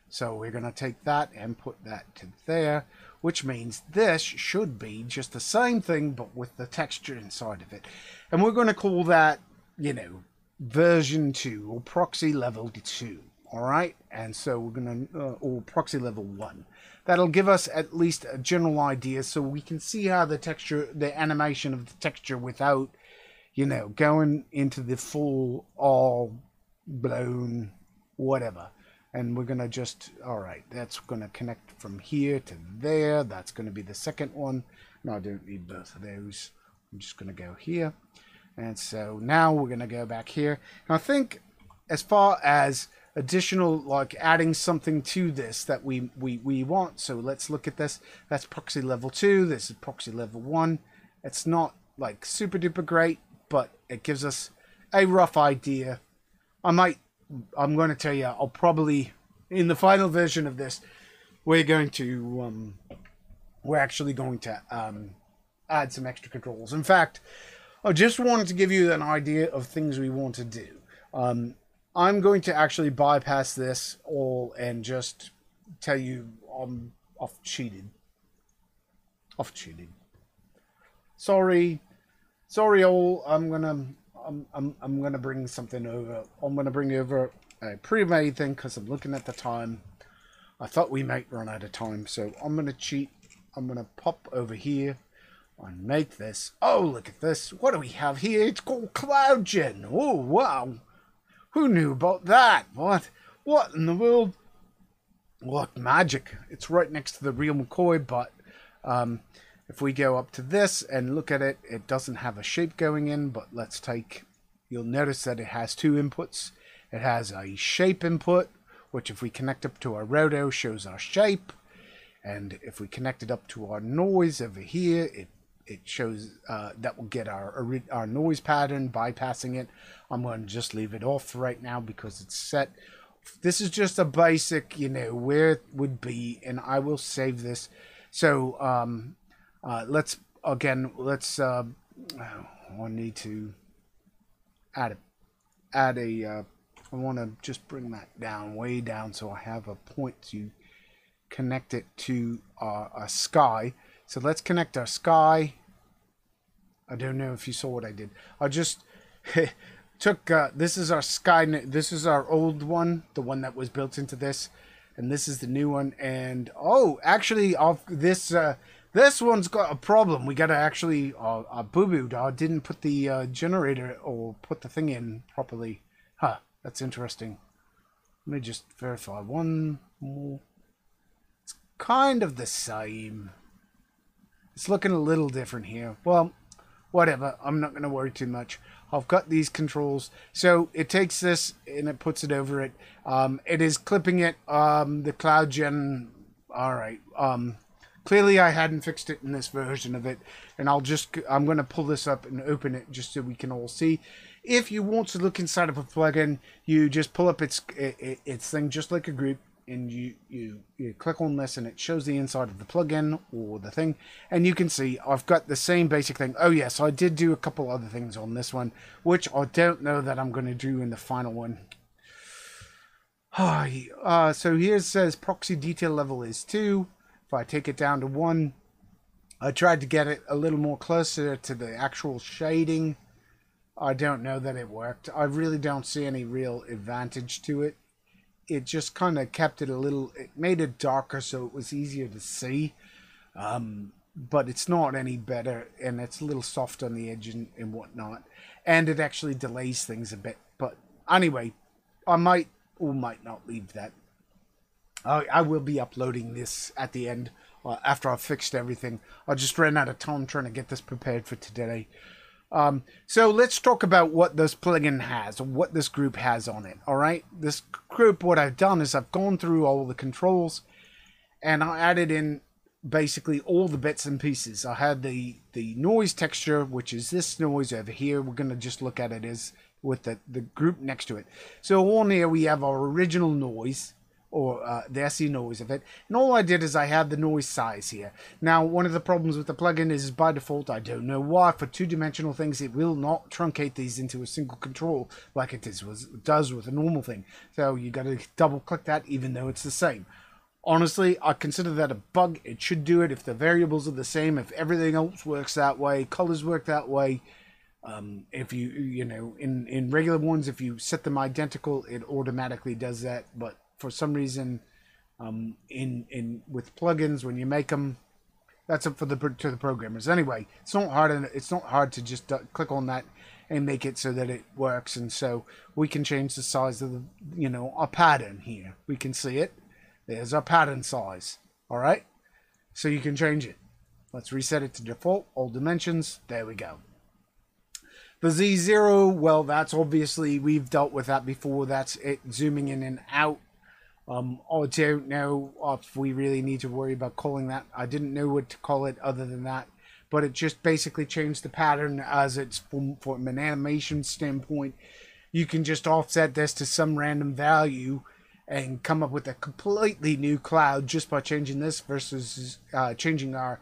Speaker 1: So we're going to take that and put that to there, which means this should be just the same thing, but with the texture inside of it. And we're going to call that, you know, version 2 or proxy level 2. All right. And so we're going to, or proxy level 1. That'll give us at least a general idea so we can see how the texture, the animation of the texture without, you know, going into the full all blown whatever. And we're going to just, all right, that's going to connect from here to there. That's going to be the second one. No, I don't need both of those. I'm just going to go here. And so now we're going to go back here. And I think as far as additional, like adding something to this that we want. So let's look at this. That's proxy level 2. This is proxy level 1. It's not like super duper great, but it gives us a rough idea. I'm going to tell you, I'll probably, in the final version of this, we're actually going to add some extra controls. In fact, I just wanted to give you an idea of things we want to do. I'm going to actually bypass this all and just tell you I've cheated. Sorry all. I'm gonna bring something over. I'm gonna bring over a pre-made thing because I'm looking at the time. I thought we might run out of time, so I'm gonna cheat. I'm gonna pop over here and make this. Oh, look at this. What do we have here? It's called CloudGen. Oh, wow. Who knew about that? What in the world? What magic. It's right next to the real McCoy, but if we go up to this and look at it, it doesn't have a shape going in, but let's take, you'll notice that it has two inputs. It has a shape input, which if we connect up to our roto shows our shape. And if we connect it up to our noise over here, it shows that will get our noise pattern, bypassing it. I'm going to just leave it off right now because it's set. This is just a basic, you know, where it would be, and I will save this. So let's I need to add a I want to just bring that down, way down, so I have a point to connect it to our sky. So let's connect our sky. I don't know if you saw what I did. I just took this is our sky. This is our old one, the one that was built into this, and this is the new one. And oh, actually, this one's got a problem. We gotta actually boo-booed. I didn't put the generator or put the thing in properly. Huh, that's interesting. Let me just verify one more. It's kind of the same. It's looking a little different here. Well, whatever. I'm not going to worry too much. I've got these controls. So it takes this and it puts it over it. It is clipping it. The CloudGen. All right. Clearly I hadn't fixed it in this version of it. And I'm going to pull this up and open it just so we can all see. If you want to look inside of a plugin, you just pull up its thing just like a group. And you click on this and it shows the inside of the plugin or the thing, and you can see I've got the same basic thing. Oh yes, I did do a couple other things on this one, which I don't know that I'm going to do in the final one. So here it says proxy detail level is 2. If I take it down to 1, I tried to get it a little more closer to the actual shading. I don't know that it worked. I really don't see any real advantage to it. It just kind of kept it a little, it made it darker so it was easier to see. But it's not any better, and it's a little soft on the edge and whatnot. And it actually delays things a bit. But anyway, I might or might not leave that. I will be uploading this at the end after I've fixed everything. I just ran out of time trying to get this prepared for today. So let's talk about what this plugin has, or what this group has on it. All right, this group, what I've done is I've gone through all the controls, and I added in basically all the bits and pieces. I had the noise texture, which is this noise over here. We're going to just look at it as with the group next to it. So on here we have our original noise, or the SE noise of it, and all I did is I had the noise size here. Now, one of the problems with the plugin is by default, I don't know why, for two-dimensional things it will not truncate these into a single control like it does with a normal thing. So you got to double click that even though it's the same. Honestly, I consider that a bug. It should do it if the variables are the same, if everything else works that way, colors work that way. If you know, in regular ones, if you set them identical, it automatically does that. But for some reason, with plugins, when you make them, that's up to the programmers. Anyway, it's not hard to just click on that and make it so that it works. And so we can change the size of our pattern here. We can see it. There's our pattern size. All right. So you can change it. Let's reset it to default, all dimensions. There we go. The Z0, well, that's obviously, we've dealt with that before. That's it zooming in and out. I don't know if we really need to worry about calling that. I didn't know what to call it other than that. But it just basically changed the pattern as it's from an animation standpoint. You can just offset this to some random value and come up with a completely new cloud just by changing this versus changing our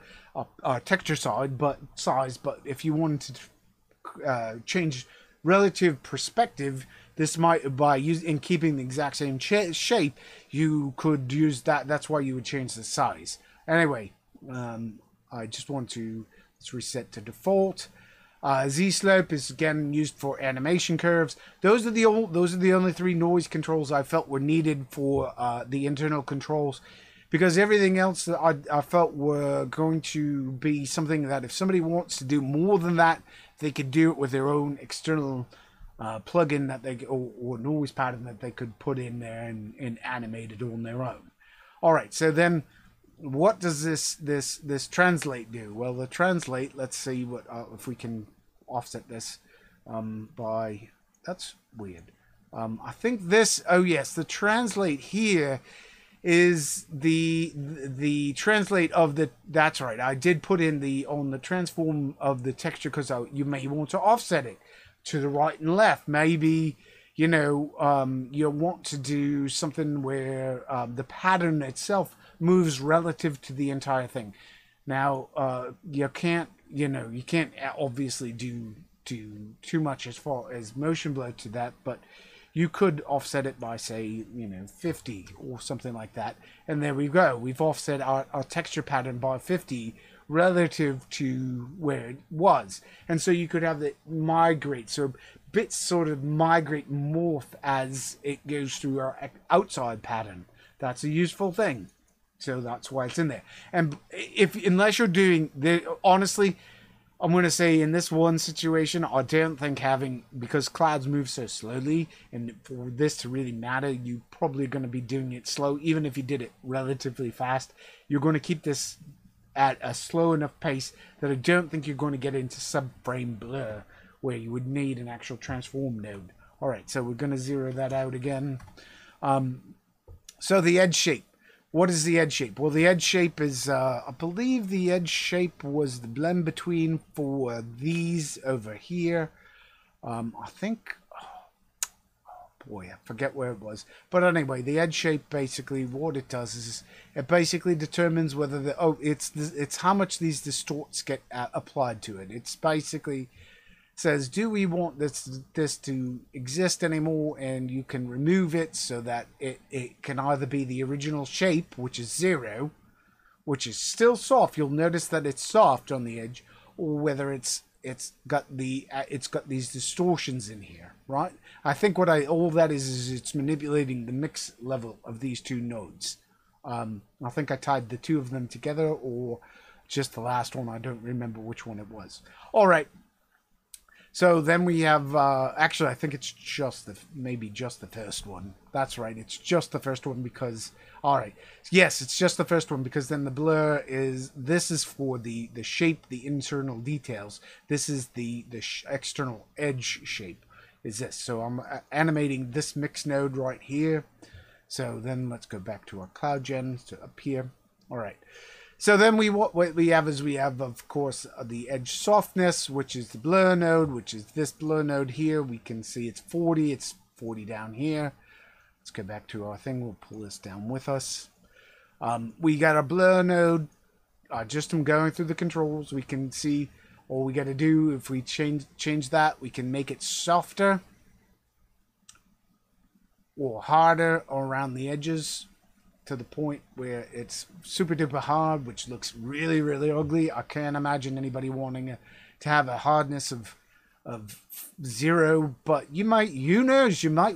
Speaker 1: texture size. But if you wanted to change relative perspective, this might, by in keeping the exact same shape, you could use that. That's why you would change the size. Anyway, I just want to, let's reset to default. Z-slope is again used for animation curves. Those are the only three noise controls I felt were needed for the internal controls, because everything else that I felt were going to be something that if somebody wants to do more than that, they could do it with their own external plugin that they or noise pattern that they could put in there and animate it on their own. All right, so then what does this translate do? Well, the translate, let's see what if we can offset this by, that's weird. I think this, oh yes, the translate here is the translate of the, that's right, I did put in on the transform of the texture, because you may want to offset it to the right and left. Maybe you want to do something where the pattern itself moves relative to the entire thing. Now you can't obviously do too much as far as motion blur to that, but you could offset it by, say, 50 or something like that. And there we go. We've offset our texture pattern by 50 relative to where it was. And so you could have it migrate. So bits sort of migrate, morph as it goes through our outside pattern. That's a useful thing. So that's why it's in there. And unless you're doing, honestly, I'm going to say in this one situation, I don't think because clouds move so slowly, and for this to really matter, you probably going to be doing it slow. Even if you did it relatively fast, you're going to keep this at a slow enough pace that I don't think you're going to get into subframe blur where you would need an actual transform node. All right, so we're going to zero that out again. So the edge shape. What is the edge shape? Well, the edge shape is, I believe the edge shape was the blend between for these over here. I think, oh boy, I forget where it was. But anyway, the edge shape, basically what it does is it basically determines whether it's how much these distorts get applied to it. It's basically says, do we want this to exist anymore? And you can remove it so that it can either be the original shape, which is 0, which is still soft. You'll notice that it's soft on the edge, or whether it's got these distortions in here, right? I think all that is it's manipulating the mix level of these two nodes. I think I tied the two of them together, or just the last one. I don't remember which one it was. All right. So then we have, actually, I think it's maybe just the first one. That's right. It's just the first one because, all right. Yes, it's just the first one because then the blur this is for the shape, the internal details. This is the external edge shape is this. So I'm animating this mix node right here. So then let's go back to our cloud gen to up here. All right. So then what we have is of course the edge softness, which is the blur node, which is this blur node here. We can see it's 40. It's 40 down here. Let's go back to our thing. We'll pull this down with us. We got a blur node. Just from going through the controls, we can see all we got to do. If we change that, we can make it softer or harder around the edges, to the point where it's super duper hard, which looks really, really ugly. I can't imagine anybody wanting to have a hardness of 0, but you might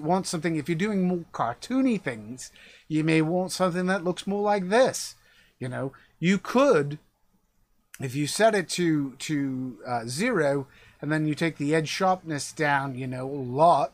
Speaker 1: want something. If you're doing more cartoony things, you may want something that looks more like this. You know, you could, if you set it to 0 and then you take the edge sharpness down, you know, a lot.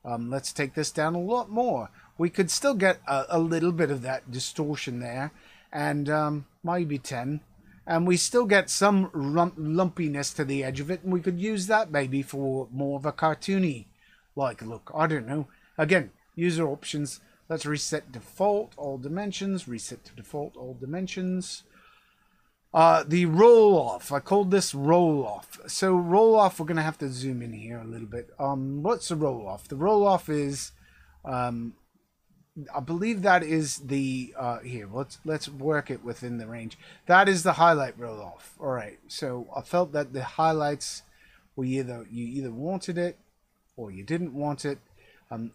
Speaker 1: Let's take this down a lot more. We could still get a little bit of that distortion there, and maybe 10. And we still get some lumpiness to the edge of it, and we could use that maybe for more of a cartoony-like look. I don't know. Again, user options. Let's reset default, all dimensions. Reset to default, all dimensions. The roll-off. I called this roll-off. So roll-off, we're going to have to zoom in here a little bit. What's the roll-off? The roll-off is... I believe that is the here. Let's work it within the range. That is the highlight roll off. All right. So I felt that the highlights were you either wanted it or you didn't want it.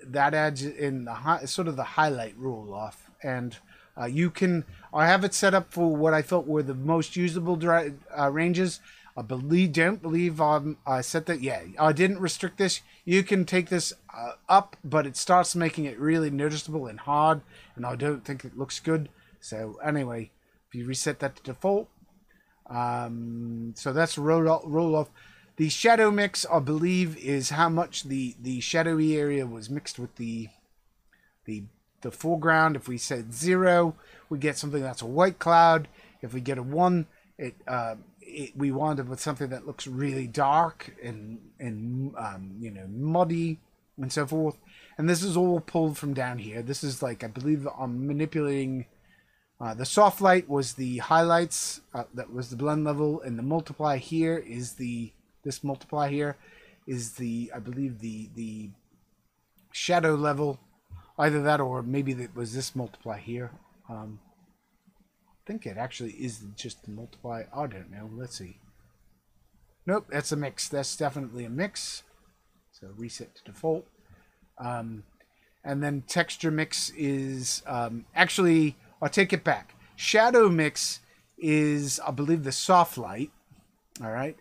Speaker 1: That adds in the sort of the highlight roll off, and you can. I have it set up for what I felt were the most usable ranges. Don't believe I set that. Yeah, I didn't restrict this. You can take this up, but it starts making it really noticeable and hard, and I don't think it looks good. So anyway, if you reset that to default, so that's roll off. The shadow mix, I believe, is how much the shadowy area was mixed with the foreground. If we said 0, we get something that's a white cloud. If we get a 1, we wind up with something that looks really dark and you know, muddy and so forth. And this is all pulled from down here. This is like, I believe I'm manipulating the soft light was the highlights, that was the blend level, and the multiply here is this multiply here is I believe the shadow level. Either that or maybe it was this multiply here. I think it actually is just the multiply. I don't know. Let's see. Nope, that's a mix. That's definitely a mix. So reset to default. And then texture mix is actually, I'll take it back. Shadow mix is, I believe, the soft light. All right.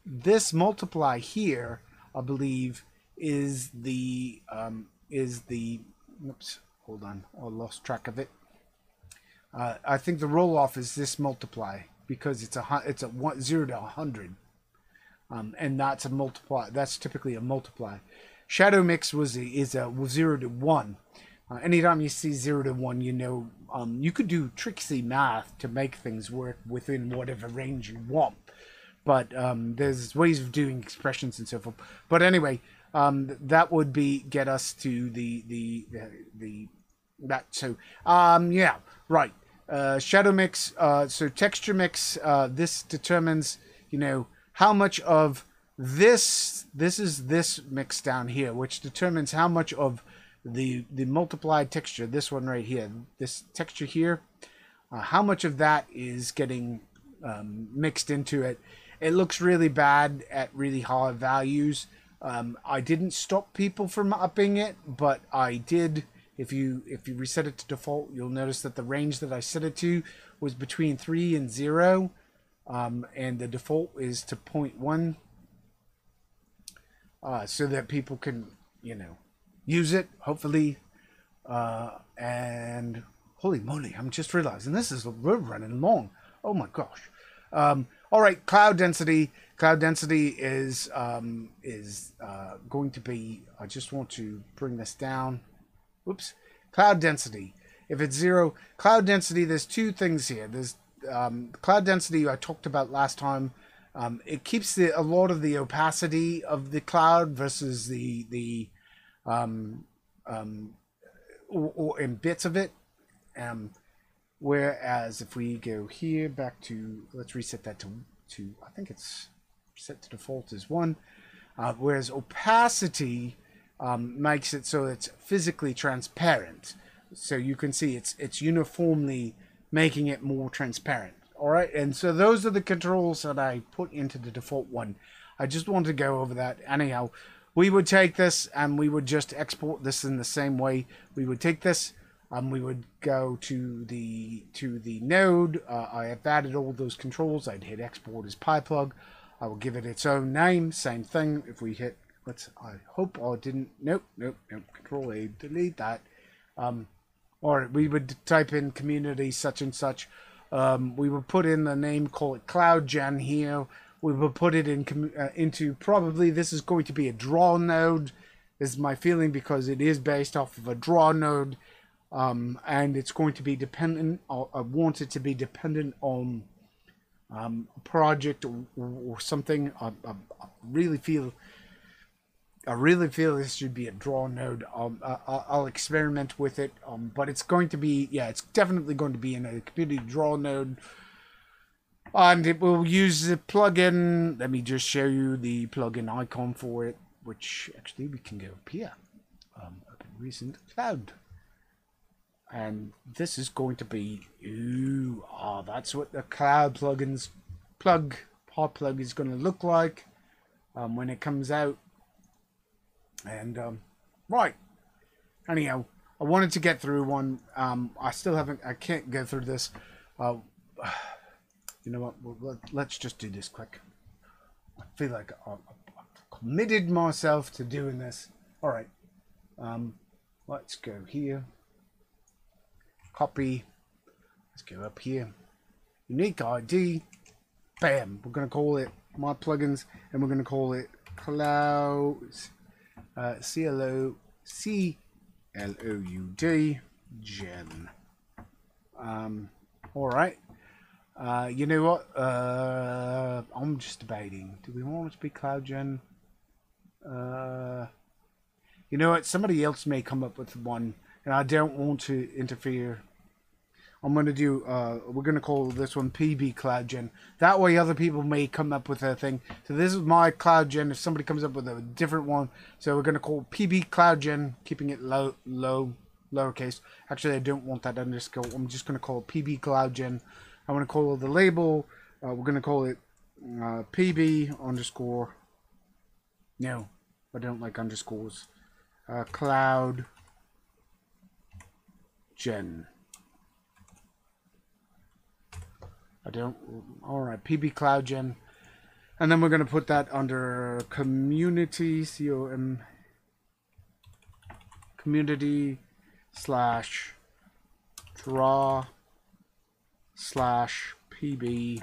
Speaker 1: This multiply here, I believe, is the oops. Hold on, I lost track of it. I think the roll off is this multiply because it's a 0 to 100, and that's a multiply. That's typically a multiply. Shadow mix is a 0 to 1. Anytime you see 0 to 1, you know you could do tricksy math to make things work within whatever range you want. But there's ways of doing expressions and so forth. But anyway. That would get us to that. So yeah, right. Shadow mix. So texture mix. This determines, you know, how much of this is this mix down here, which determines how much of the multiplied texture. This one right here, this texture here, how much of that is getting mixed into it. It looks really bad at really high values. I didn't stop people from upping it, but I did If you reset it to default, you'll notice that the range that I set it to was between 3 and 0, and the default is to 0.1, so that people can, you know, use it, hopefully. And holy moly, I'm just realizing we're running long. Oh my gosh. All right, cloud density. Cloud density is going to be, I just want to bring this down. Oops. Cloud density. If it's 0, cloud density, there's two things here. There's cloud density I talked about last time. It keeps a lot of the opacity of the cloud versus the or in bits of it. Whereas if we go here back to, let's reset that to I think it's set to default as 1. Whereas opacity makes it so it's physically transparent. So you can see it's uniformly making it more transparent. All right, and so those are the controls that I put into the default one. I just wanted to go over that. Anyhow, we would take this and we would just export this in the same way. We would take this, we would go to the node. I have added all those controls. I'd hit export as pyplug. I will give it its own name. Same thing. If we hit, I hope I didn't. Nope. Control A, delete that. Or we would type in community such and such. We would put in the name, call it CloudGen here. We will put it into, probably this is going to be a draw node, is my feeling, because it is based off of a draw node, and it's going to be dependent. I want it to be dependent on a project or something. I really feel this should be a draw node. I'll experiment with it, but it's going to be, it's definitely going to be in a community draw node. And it will use the plugin. Let me just show you the plugin icon for it, which actually we can go up here. Open recent cloud. And this is going to be, that's what the cloud plugins pyplug is going to look like when it comes out. And right, anyhow, I wanted to get through one. I can't go through this. You know what, let's just do this quick. I feel like I've committed myself to doing this. All right, let's go here, copy, let's go up here, unique ID, bam, we're going to call it my plugins, and we're going to call it clouds, CLOUD gen. All right. You know what? I'm just debating. Do we want it to be CloudGen? You know what? Somebody else may come up with one, and I don't want to interfere. I'm going to do, we're going to call this one PB CloudGen. That way other people may come up with a thing. So this is my CloudGen. If somebody comes up with a different one, so we're going to call PB CloudGen, keeping it lowercase. Actually, I don't want that underscore. I'm just going to call it PB CloudGen. I'm going to call the label, we're going to call it PB underscore. No, I don't like underscores. Cloud Gen. I don't. Alright, PB Cloud Gen. And then we're going to put that under community, community / draw / PB,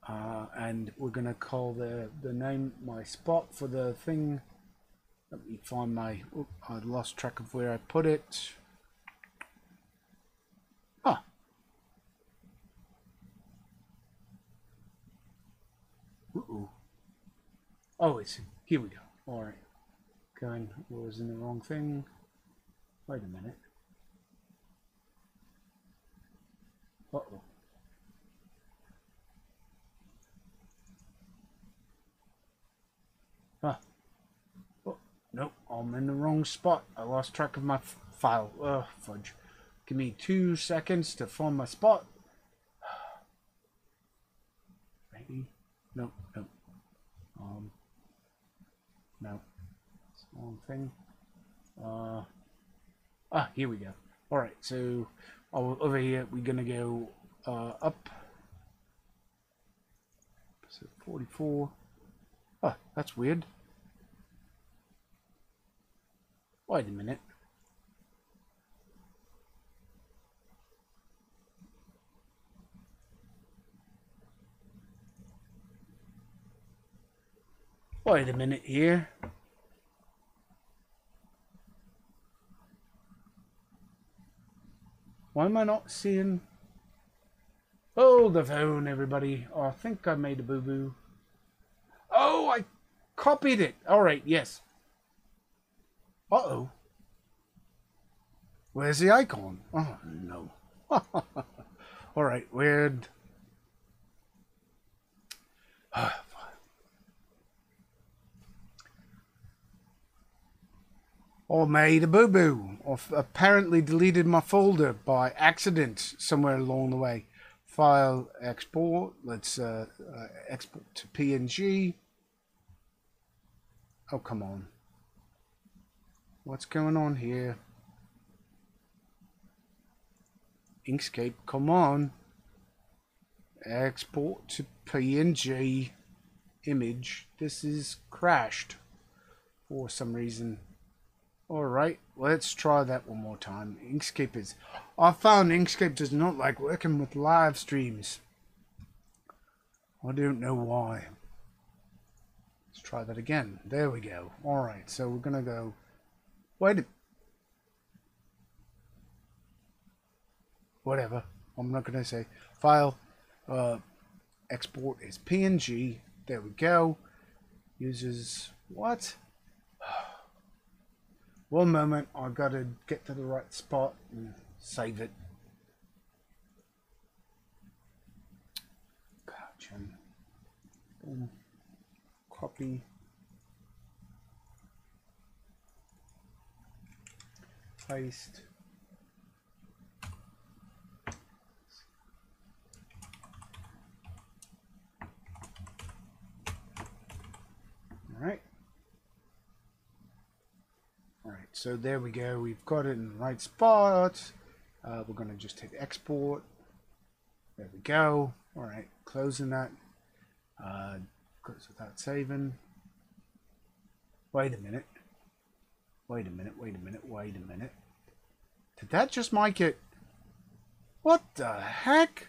Speaker 1: and we're gonna call the name, my spot for the thing. Let me find my, I lost track of where I put it. Oh, it's here. We go. All right, was in the wrong thing. Wait a minute. Uh-oh. Oh, nope, I'm in the wrong spot. I lost track of my file. Oh, fudge. Give me 2 seconds to find my spot. Maybe. Nope. No. It's the wrong thing. Ah, here we go. All right, so over here we're gonna go up. So 44. Oh, that's weird. Wait a minute. Wait a minute here. Why am I not seeing? Hold the phone, everybody. Oh, I think I made a boo-boo. Oh, I copied it. All right, yes. Uh-oh. Where's the icon? Oh, no. All right, weird. Or made a boo-boo. Or apparently deleted my folder by accident somewhere along the way. File, export. Let's export to PNG. Oh, come on. What's going on here? Inkscape, come on. Export to PNG image. This is crashed for some reason. Alright, let's try that one more time. Inkscape is... I found Inkscape does not like working with live streams. I don't know why. Let's try that again. There we go. Alright, so we're going to go... Wait. Whatever. I'm not going to say. File. Export is PNG. There we go. Uses... What? One moment, I've got to get to the right spot and save it. Gotcha. Boom. Copy. Paste. All right. Alright, so there we go. We've got it in the right spot. We're going to just hit export. There we go. Alright, closing that. Close without saving. Wait a minute. Wait a minute, wait a minute, wait a minute. Did that just make it? What the heck?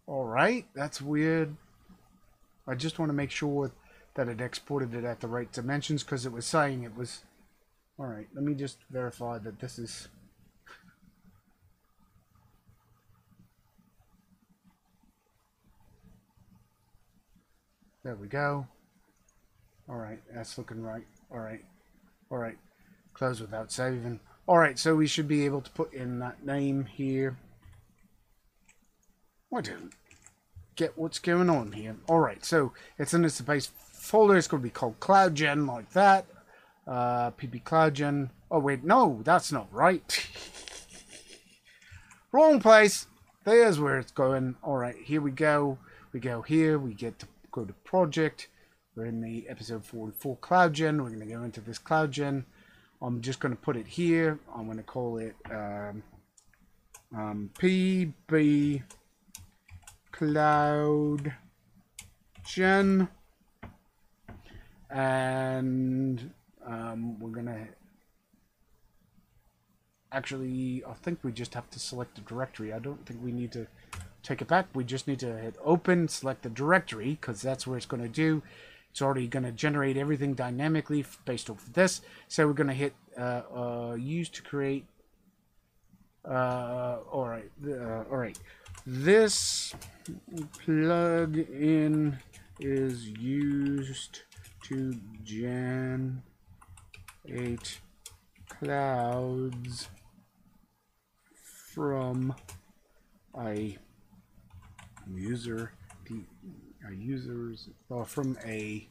Speaker 1: Alright, that's weird. I just want to make sure that it exported it at the right dimensions because it was saying it was... Alright, let me just verify that this is... There we go. Alright, that's looking right. Alright, alright. Close without saving. Alright, so we should be able to put in that name here. I don't get what's going on here. Alright, so it's in this base folder. It's going to be called CloudGen, like that. PP CloudGen. Oh, wait, no, that's not right. Wrong place. There's where it's going. Alright, here we go. We go here. We get to go to project. We're in the episode 44 CloudGen. We're going to go into this CloudGen. I'm just going to put it here. I'm going to call it PB Cloud Gen, and we're gonna actually, I think we just have to select the directory. I don't think we need to take it back. We just need to hit open, select the directory, because that's where it's going to do. It's already going to generate everything dynamically based off of this. So we're going to hit use to create. All right. This plugin is used to generate clouds from a user, from a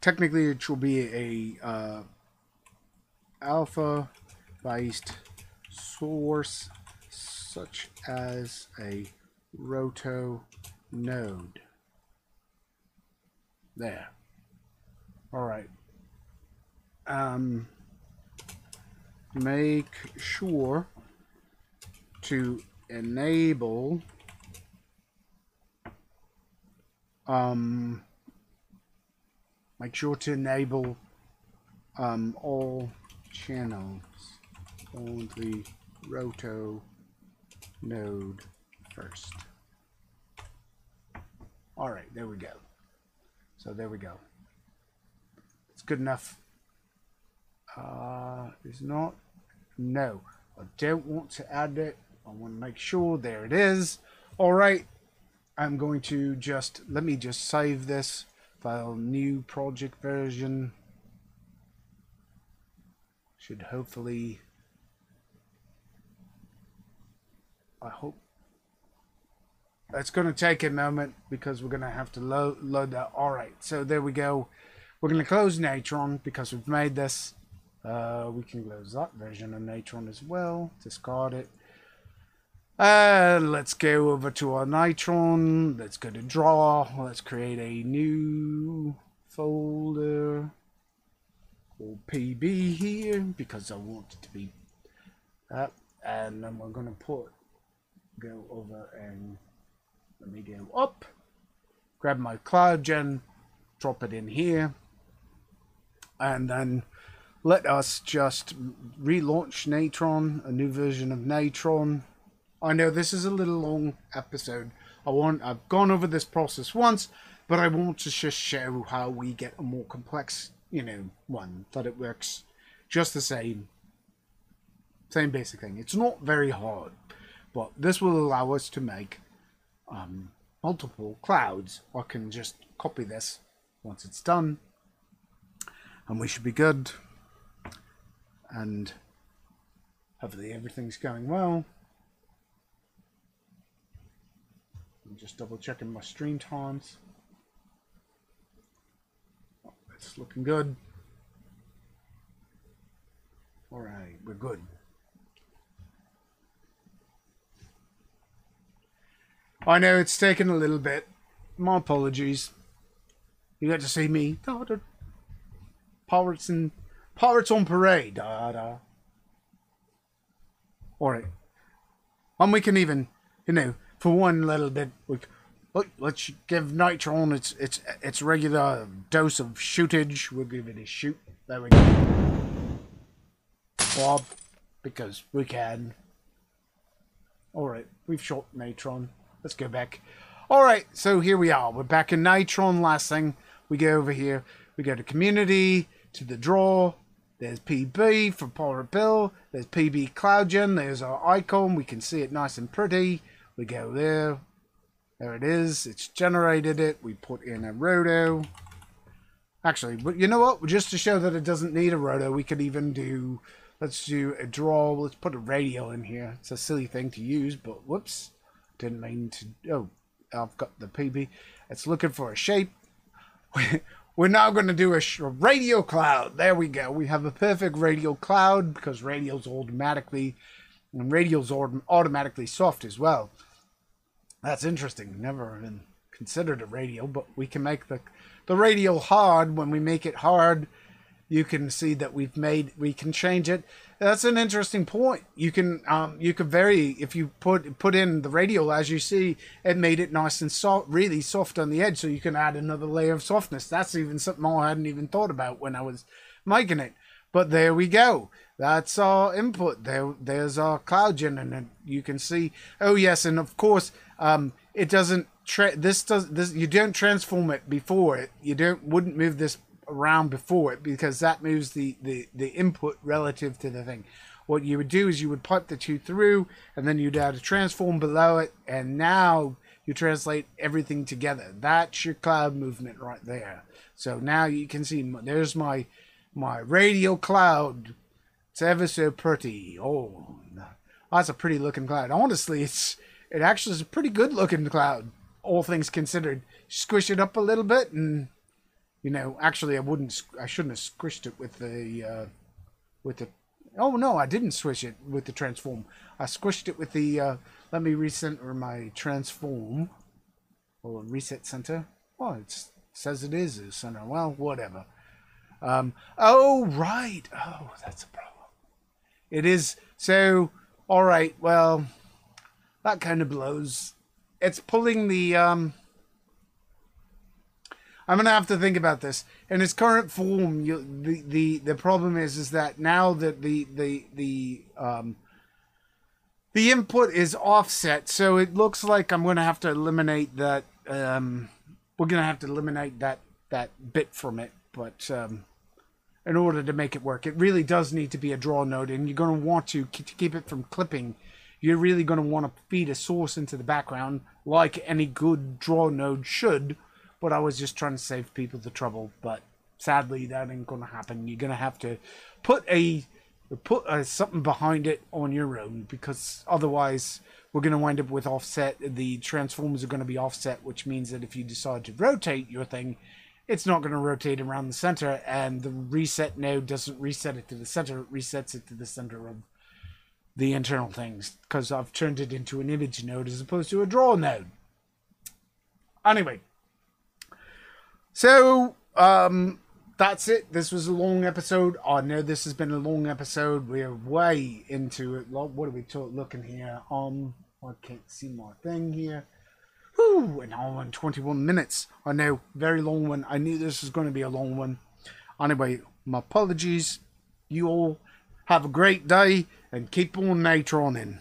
Speaker 1: technically it will be a alpha based source such as a roto node. There. All right. Make sure to enable all channels on the roto node first. All right, there we go. So there we go. It's good enough. Is not. No, I don't want to add it. I want to make sure. There it is. All right. I'm going to let me just save this file. New project version. Should hopefully. I hope. It's going to take a moment because we're going to have to load that. All right. So there we go. We're going to close Natron because we've made this. We can close that version of Natron as well. Discard it. Let's go over to our Natron. Let's go to draw. Let's create a new folder called PB here because I want it to be up. And then we're going to go over and let me go up. Grab my CloudGen, drop it in here. And then let us just relaunch Natron, a new version of Natron. I know this is a little long episode. I've gone over this process once, but I want to just show how we get a more complex, one that it works just the same basic thing. It's not very hard, but this will allow us to make multiple clouds. I can just copy this once it's done, and we should be good. And hopefully everything's going well. I'm just double checking my stream times. Oh, it's looking good. All right, we're good. I know it's taken a little bit. My apologies. You got to see me. Pirates on parade. All right. And we can even, for one little bit, let's give Natron its regular dose of shootage. We'll give it a shoot. There we go. Bob, because we can. All right, we've shot Natron. Let's go back. All right, so here we are. We're back in Natron. Last thing, we go over here. We go to community, to the draw. There's PB for Pirate Bill. There's PB CloudGen. There's our icon. We can see it nice and pretty. We go there. There it is. It's generated it. We put in a roto. Actually, but you know what? Just to show that it doesn't need a roto, we could even do, let's do a draw. Let's put a radial in here. It's a silly thing to use, but whoops. Didn't mean to. Oh, I've got the PB. It's looking for a shape. We're now going to do a radial cloud. There we go. We have a perfect radial cloud because radial's automatically soft as well. That's interesting. Never even considered a radial, but we can make the radial hard. When we make it hard, you can see that we can change it. That's an interesting point. You can vary if you put in the radial. As you see, it made it nice and soft, really soft on the edge, so you can add another layer of softness. That's even something I hadn't even thought about when I was making it. But there we go. That's our input. There's our CloudGen, and you can see. Oh yes, and of course, it doesn't. You don't transform it before it. You wouldn't move this around before it because that moves the input relative to the thing. What you would do is you would pipe the two through, and then you'd add a transform below it, and now you translate everything together. That's your cloud movement right there. So now you can see there's my radial cloud. It's ever so pretty. Oh, that's a pretty looking cloud. Honestly, it actually is a pretty good looking cloud, all things considered. Squish it up a little bit, and actually I shouldn't have squished it with the Oh no, I didn't swish it with the transform. I squished it with the, let me recenter my transform. Or reset center. Oh, it says it is a center. Well, whatever. Oh, right. Oh, that's a problem. It is. So, alright, well, that kind of blows. It's pulling the, I'm gonna have to think about this. In its current form, the problem is that now that the input is offset, so it looks like I'm gonna have to eliminate that. We're gonna have to eliminate that bit from it, but in order to make it work, it really does need to be a draw node, and you're gonna want to keep it from clipping. You're really gonna want to feed a source into the background, like any good draw node should. But I was just trying to save people the trouble. But sadly, that ain't gonna happen. You're gonna have to put something behind it on your own, because otherwise we're gonna wind up with offset. The transforms are gonna be offset, which means that if you decide to rotate your thing, it's not gonna rotate around the center, and the reset node doesn't reset it to the center. It resets it to the center of the internal things, because I've turned it into an image node as opposed to a draw node. Anyway. So, that's it. This was a long episode. I know this has been a long episode. We're way into it. What are we looking here? I can't see my thing here. Whew, an hour and 21 minutes. I know, very long one. I knew this was going to be a long one. Anyway, my apologies. You all have a great day and keep on Natroning.